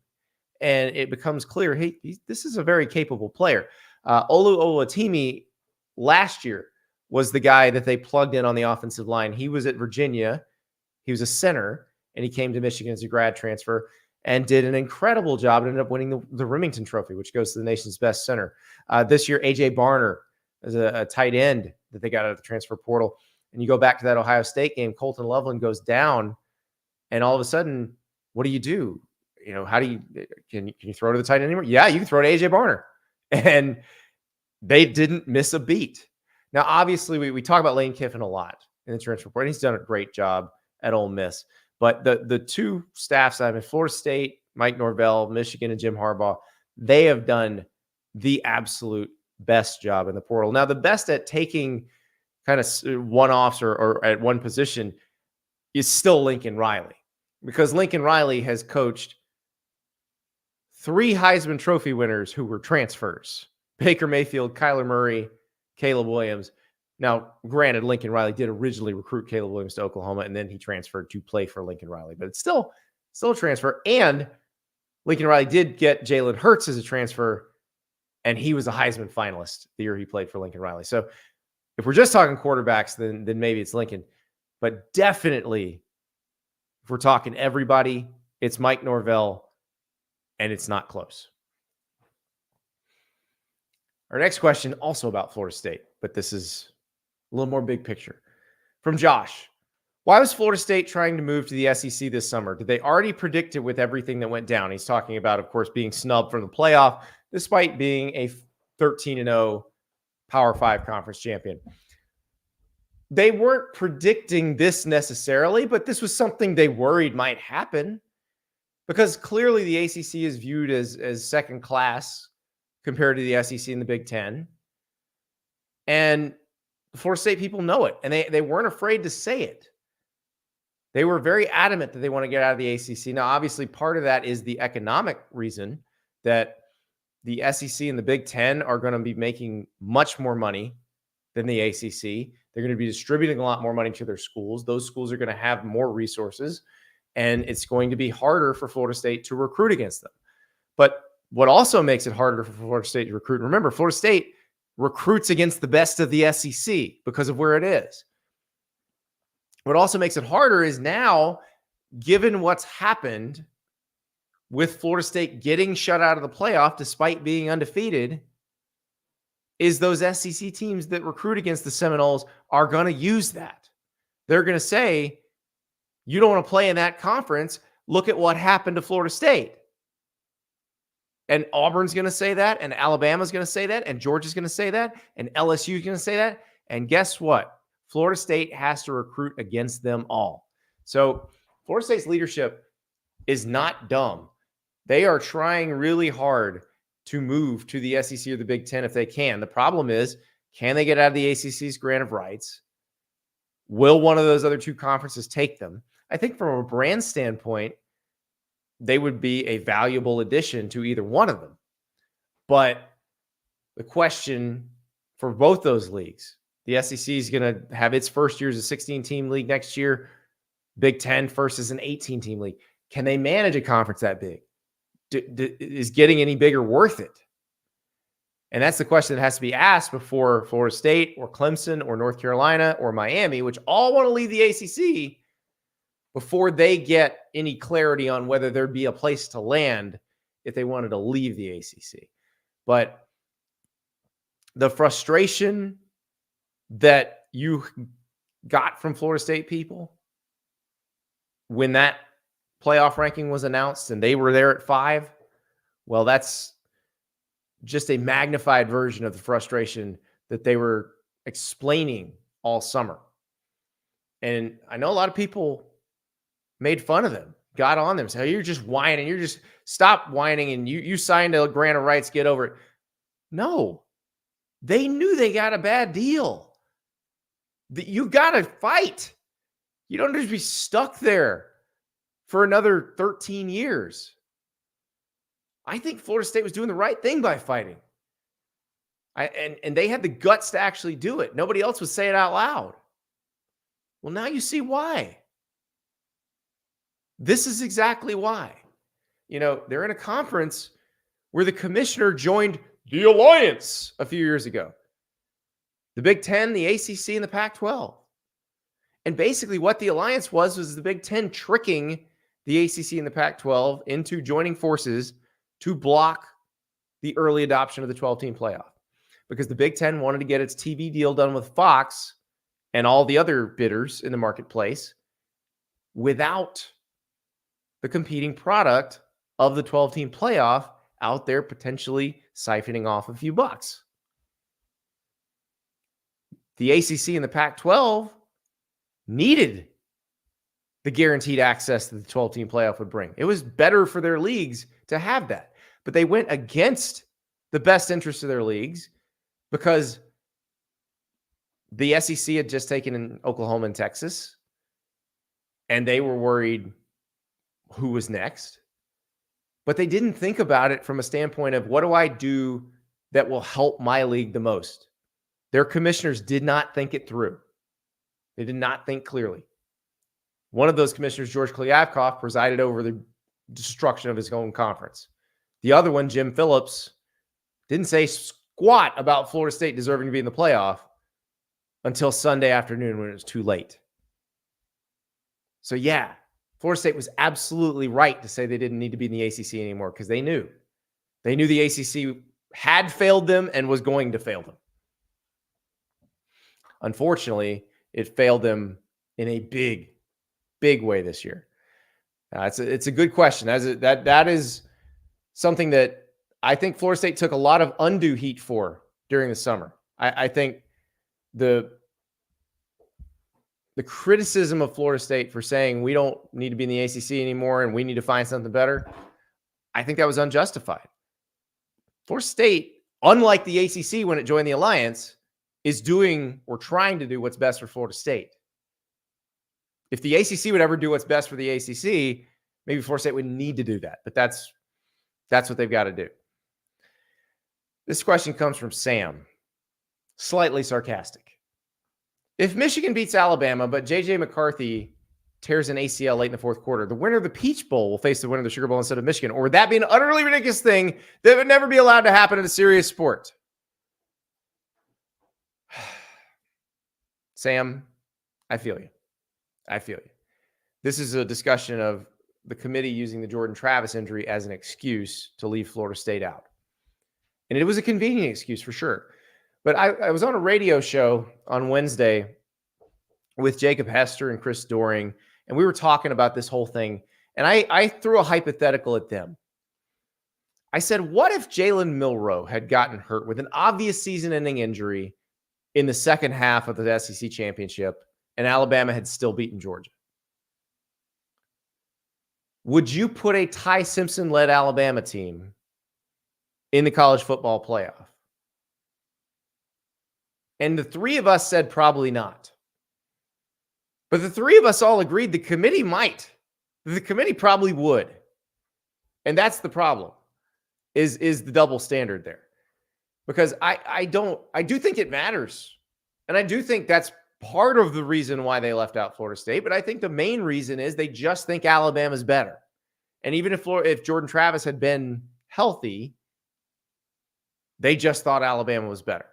Speaker 1: And it becomes clear, hey, this is a very capable player. Olu Oluwatimi last year was the guy that they plugged in on the offensive line. He was at Virginia. He was a center, and he came to Michigan as a grad transfer and did an incredible job and ended up winning the Remington Trophy, which goes to the nation's best center. This year, A.J. Barner is a tight end that they got out of the transfer portal. And you go back to that Ohio State game, Colton Loveland goes down, and all of a sudden, what do? How do you can you throw to the tight end anymore? Yeah, you can throw to A.J. Barner. And they didn't miss a beat. Now, obviously, we talk about Lane Kiffin a lot in the transfer portal. He's done a great job at Ole Miss. But the two staffs I have in Florida State, Mike Norvell, Michigan, and Jim Harbaugh, they have done the absolute best job in the portal. Now, the best at taking kind of one-offs or at one position is still Lincoln Riley, because Lincoln Riley has coached 3 Heisman Trophy winners who were transfers: Baker Mayfield, Kyler Murray, Caleb Williams. Now, granted, Lincoln Riley did originally recruit Caleb Williams to Oklahoma, and then he transferred to play for Lincoln Riley. But it's still a transfer. And Lincoln Riley did get Jalen Hurts as a transfer, and he was a Heisman finalist the year he played for Lincoln Riley. So if we're just talking quarterbacks, then maybe it's Lincoln. But definitely, if we're talking everybody, it's Mike Norvell, and it's not close. Our next question, also about Florida State, but this is a little more big picture. From Josh: why was Florida State trying to move to the SEC this summer? Did they already predict it with everything that went down? He's talking about, of course, being snubbed from the playoff, despite being a 13-0 Power 5 conference champion. They weren't predicting this necessarily, but this was something they worried might happen, because clearly the ACC is viewed as second class compared to the SEC and the Big Ten. And the Florida State people know it, and they weren't afraid to say it. They were very adamant that they want to get out of the ACC. Now, obviously, part of that is the economic reason that the SEC and the Big Ten are going to be making much more money than the ACC. They're going to be distributing a lot more money to their schools. Those schools are going to have more resources, and it's going to be harder for Florida State to recruit against them. But what also makes it harder for Florida State to recruit, remember, Florida State recruits against the best of the SEC because of where it is. What also makes it harder is now, given what's happened with Florida State getting shut out of the playoff despite being undefeated, is those SEC teams that recruit against the Seminoles are going to use that. They're going to say, you don't want to play in that conference. Look at what happened to Florida State. And Auburn's going to say that, and Alabama's going to say that, and Georgia's going to say that, and LSU's going to say that. And guess what? Florida State has to recruit against them all. So Florida State's leadership is not dumb. They are trying really hard to move to the SEC or the Big Ten if they can. The problem is, can they get out of the ACC's grant of rights? Will one of those other two conferences take them? I think from a brand standpoint, they would be a valuable addition to either one of them. But the question for both those leagues, the SEC is going to have its first year as a 16-team league next year. Big Ten first as an 18-team league. Can they manage a conference that big? Is getting any bigger worth it? And that's the question that has to be asked before Florida State or Clemson or North Carolina or Miami, which all want to leave the ACC, before they get any clarity on whether there'd be a place to land if they wanted to leave the ACC. But the frustration that you got from Florida State people when that playoff ranking was announced and they were there at 5, well, that's just a magnified version of the frustration that they were explaining all summer. And I know a lot of people made fun of them, got on them, said, you're just whining. You're just stop whining. And you signed a grant of rights, get over it. No, they knew they got a bad deal. You got to fight. You don't just be stuck there for another 13 years. I think Florida State was doing the right thing by fighting. And they had the guts to actually do it. Nobody else would say it out loud. Well, now you see why. This is exactly why. They're in a conference where the commissioner joined the alliance a few years ago. The Big Ten, the ACC, and the Pac-12. And basically what the alliance was the Big Ten tricking the ACC and the Pac-12 into joining forces to block the early adoption of the 12-team playoff. Because the Big Ten wanted to get its TV deal done with Fox and all the other bidders in the marketplace without the competing product of the 12-team playoff out there potentially siphoning off a few bucks. The ACC and the Pac-12 needed the guaranteed access that the 12-team playoff would bring. It was better for their leagues to have that. But they went against the best interest of their leagues because the SEC had just taken in Oklahoma and Texas, and they were worried who was next. But they didn't think about it from a standpoint of, what do I do that will help my league the most? Their commissioners did not think it through. They did not think clearly. One of those commissioners, George Kliavkoff, presided over the destruction of his own conference. The other one, Jim Phillips, didn't say squat about Florida State deserving to be in the playoff until Sunday afternoon when it was too late. So yeah, Florida State was absolutely right to say they didn't need to be in the ACC anymore, because they knew. They knew the ACC had failed them and was going to fail them. Unfortunately, it failed them in a big, big way this year. It's a good question. That is something that I think Florida State took a lot of undue heat for during the summer. I think the criticism of Florida State for saying we don't need to be in the ACC anymore and we need to find something better, I think that was unjustified. Florida State, unlike the ACC when it joined the alliance, is doing or trying to do what's best for Florida State. If the ACC would ever do what's best for the ACC, maybe Florida State would need to do that. But that's what they've got to do. This question comes from Sam, slightly sarcastic. If Michigan beats Alabama, but J.J. McCarthy tears an ACL late in the fourth quarter, the winner of the Peach Bowl will face the winner of the Sugar Bowl instead of Michigan. Or would that be an utterly ridiculous thing that would never be allowed to happen in a serious sport? Sam, I feel you. This is a discussion of the committee using the Jordan Travis injury as an excuse to leave Florida State out. And it was a convenient excuse for sure. But I was on a radio show on Wednesday with Jacob Hester and Chris Doring, and we were talking about this whole thing. And I threw a hypothetical at them. I said, what if Jalen Milroe had gotten hurt with an obvious season-ending injury in the second half of the SEC championship and Alabama had still beaten Georgia? Would you put a Ty Simpson-led Alabama team in the college football playoff? And the three of us said probably not. But the three of us all agreed the committee might. The committee probably would. And that's the problem, is the double standard there. Because I do think it matters. And I do think that's part of the reason why they left out Florida State. But I think the main reason is they just think Alabama's better. And even if Jordan Travis had been healthy, they just thought Alabama was better.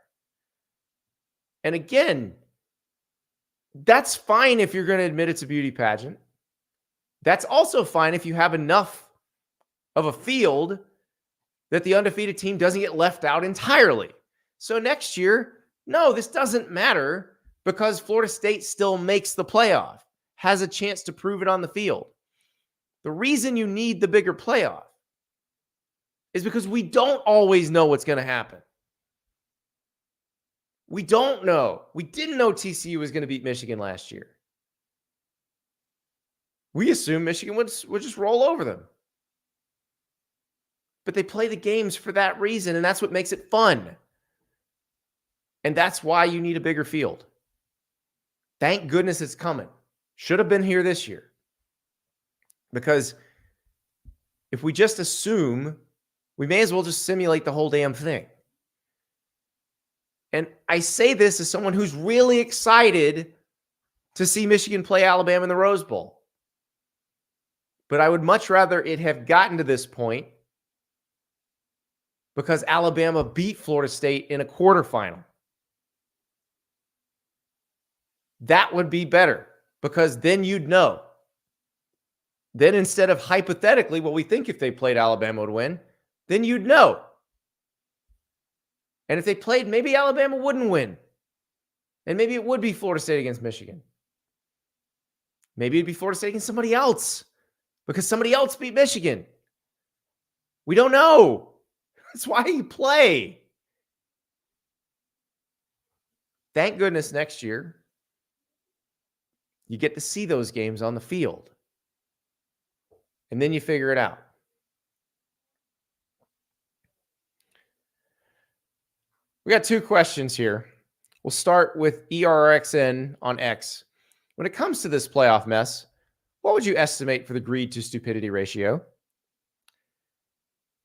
Speaker 1: And again, that's fine if you're going to admit it's a beauty pageant. That's also fine if you have enough of a field that the undefeated team doesn't get left out entirely. So next year, no, this doesn't matter because Florida State still makes the playoff, has a chance to prove it on the field. The reason you need the bigger playoff is because we don't always know what's going to happen. We don't know. We didn't know TCU was going to beat Michigan last year. We assumed Michigan would just roll over them. But they play the games for that reason, and that's what makes it fun. And that's why you need a bigger field. Thank goodness it's coming. Should have been here this year. Because if we just assume, we may as well just simulate the whole damn thing. And I say this as someone who's really excited to see Michigan play Alabama in the Rose Bowl. But I would much rather it have gotten to this point because Alabama beat Florida State in a quarterfinal. That would be better because then you'd know. Then instead of hypothetically, what we think if they played Alabama would win, then you'd know. And if they played, maybe Alabama wouldn't win. And maybe it would be Florida State against Michigan. Maybe it'd be Florida State against somebody else because somebody else beat Michigan. We don't know. That's why you play. Thank goodness next year you get to see those games on the field. And then you figure it out. We got two questions here. We'll start with ERXN on X. When it comes to this playoff mess, what would you estimate for the greed to stupidity ratio?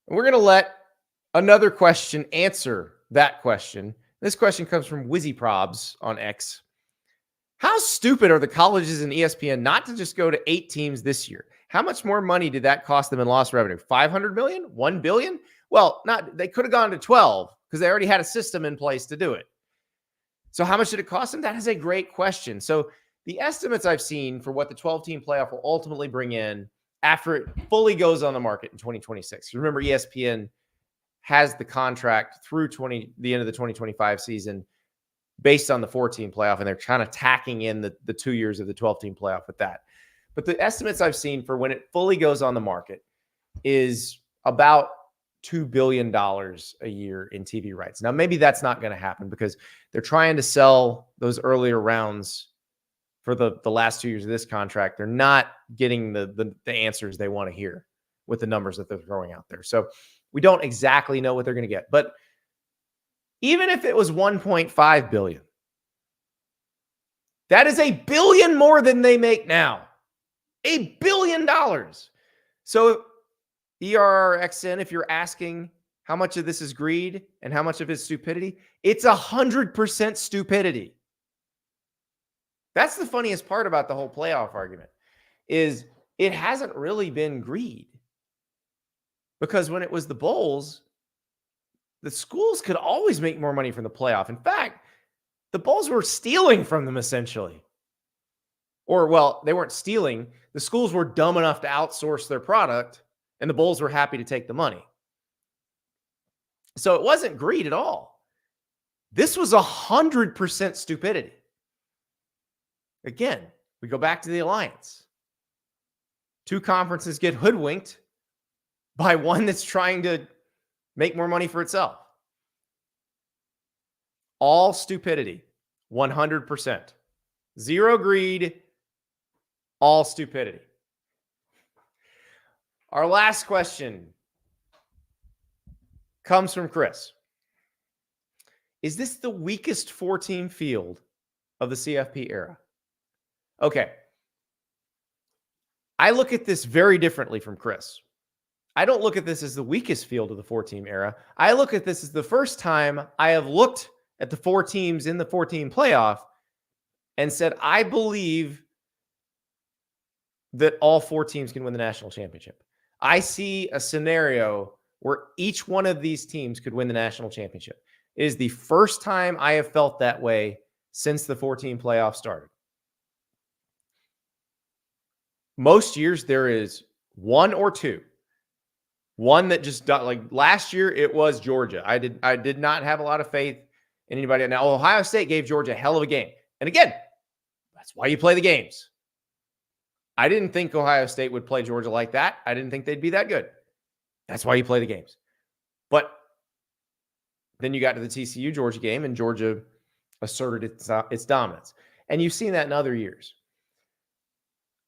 Speaker 1: And we're going to let another question answer that question. This question comes from Wizzy Probs on X. How stupid are the colleges and ESPN not to just go to 8 teams this year? How much more money did that cost them in lost revenue? 500 million? 1 billion? Well, they could have gone to 12 because they already had a system in place to do it. So how much did it cost them? That is a great question. So the estimates I've seen for what the 12-team playoff will ultimately bring in after it fully goes on the market in 2026. Remember, ESPN has the contract through the end of the 2025 season based on the 4-team playoff, and they're kind of tacking in the 2 years of the 12-team playoff with that. But the estimates I've seen for when it fully goes on the market is about $2 billion a year in TV rights. Now, maybe that's not going to happen because they're trying to sell those earlier rounds for the last 2 years of this contract. They're not getting the answers they want to hear with the numbers that they're throwing out there. So we don't exactly know what they're going to get. But even if it was 1.5 billion, that is $1 billion more than they make now. $1 billion. So ERXN, if you're asking how much of this is greed and how much of it is stupidity, it's 100% stupidity. That's the funniest part about the whole playoff argument is it hasn't really been greed. Because when it was the bowls, the schools could always make more money from the playoff. In fact, the bowls were stealing from them essentially. Or, well, they weren't stealing. The schools were dumb enough to outsource their product, and the bowls were happy to take the money. So it wasn't greed at all. This was 100% stupidity. Again, we go back to the alliance. 2 conferences get hoodwinked by one that's trying to make more money for itself. All stupidity, 100%. Zero greed, all stupidity. Our last question comes from Chris. Is this the weakest 4-team field of the CFP era? Okay. I look at this very differently from Chris. I don't look at this as the weakest field of the 4-team era. I look at this as the first time I have looked at the 4 teams in the 4-team playoff and said, I believe that all 4 teams can win the national championship. I see a scenario where each one of these teams could win the national championship. It is the first time I have felt that way since the 14 playoffs started. Most years there is one or two. One that just like last year it was Georgia. I did not have a lot of faith in anybody. Now Ohio State gave Georgia a hell of a game. And again, that's why you play the games. I didn't think Ohio State would play Georgia like that. I didn't think they'd be that good. That's why you play the games. But then you got to the TCU Georgia game and Georgia asserted its dominance. And you've seen that in other years.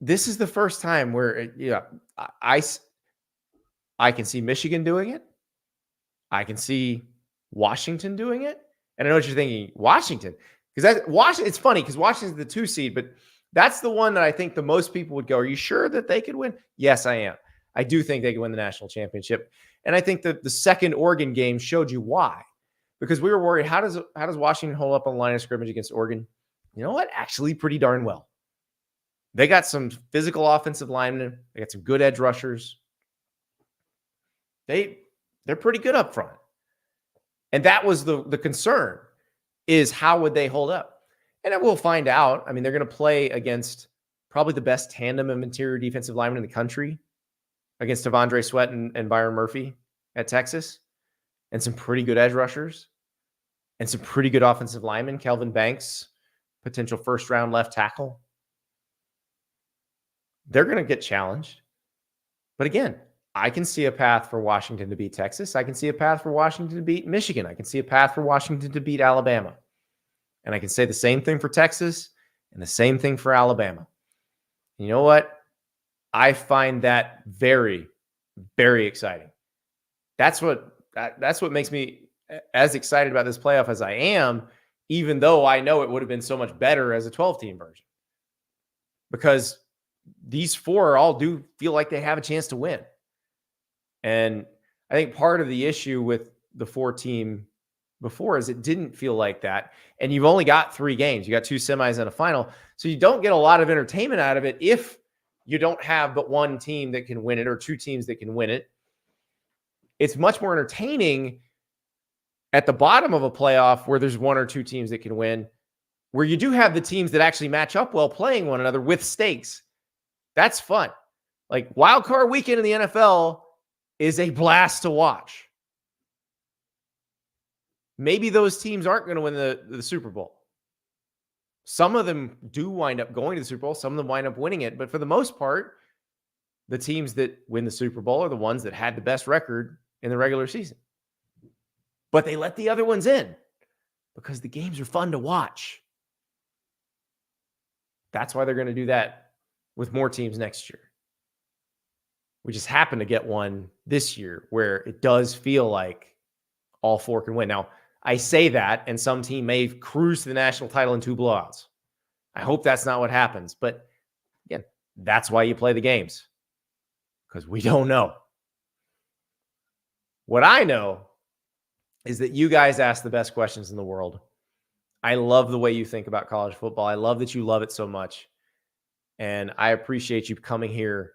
Speaker 1: This is the first time where I can see Michigan doing it. I can see Washington doing it. And I know what you're thinking, Washington. Because Washington, it's funny because Washington's the 2 seed, but that's the one that I think the most people would go, are you sure that they could win? Yes, I am. I do think they could win the national championship. And I think that the second Oregon game showed you why. Because we were worried, how does Washington hold up on the line of scrimmage against Oregon? You know what? Actually, pretty darn well. They got some physical offensive linemen. They got some good edge rushers. They're pretty good up front. And that was the concern, is how would they hold up? And we'll find out. I mean, they're going to play against probably the best tandem of interior defensive linemen in the country, against Devondre Sweat and Byron Murphy at Texas, and some pretty good edge rushers, and some pretty good offensive linemen. Kelvin Banks, potential first-round left tackle. They're going to get challenged. But again, I can see a path for Washington to beat Texas. I can see a path for Washington to beat Michigan. I can see a path for Washington to beat Alabama. And I can say the same thing for Texas and the same thing for Alabama. You know what? I find that very, very exciting. That's what makes me as excited about this playoff as I am, even though I know it would have been so much better as a 12-team version. Because these 4 all do feel like they have a chance to win. And I think part of the issue with the 4-team before is it didn't feel like that. And you've only got 3 games. You got 2 semis and a final. So you don't get a lot of entertainment out of it if you don't have but one team that can win it or 2 teams that can win it. It's much more entertaining at the bottom of a playoff where there's 1 or 2 teams that can win, where you do have the teams that actually match up well playing one another with stakes. That's fun. Like wild card weekend in the NFL is a blast to watch. Maybe those teams aren't going to win the Super Bowl. Some of them do wind up going to the Super Bowl. Some of them wind up winning it. But for the most part, the teams that win the Super Bowl are the ones that had the best record in the regular season. But they let the other ones in because the games are fun to watch. That's why they're going to do that with more teams next year. We just happen to get one this year where it does feel like all 4 can win. Now, I say that, and some team may cruise to the national title in 2 blowouts. I hope that's not what happens. But again, that's why you play the games, because we don't know. What I know is that you guys ask the best questions in the world. I love the way you think about college football. I love that you love it so much. And I appreciate you coming here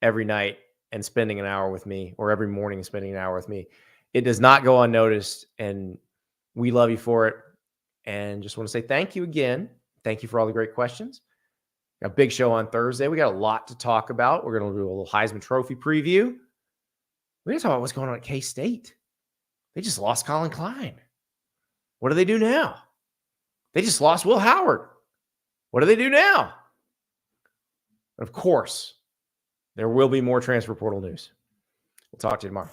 Speaker 1: every night and spending an hour with me, or every morning and spending an hour with me. It does not go unnoticed, and we love you for it. And just want to say thank you again. Thank you for all the great questions. Got a big show on Thursday. We got a lot to talk about. We're going to do a little Heisman Trophy preview. We're going to talk about what's going on at K-State. They just lost Collin Klein. What do they do now? They just lost Will Howard. What do they do now? Of course, there will be more transfer portal news. We'll talk to you tomorrow.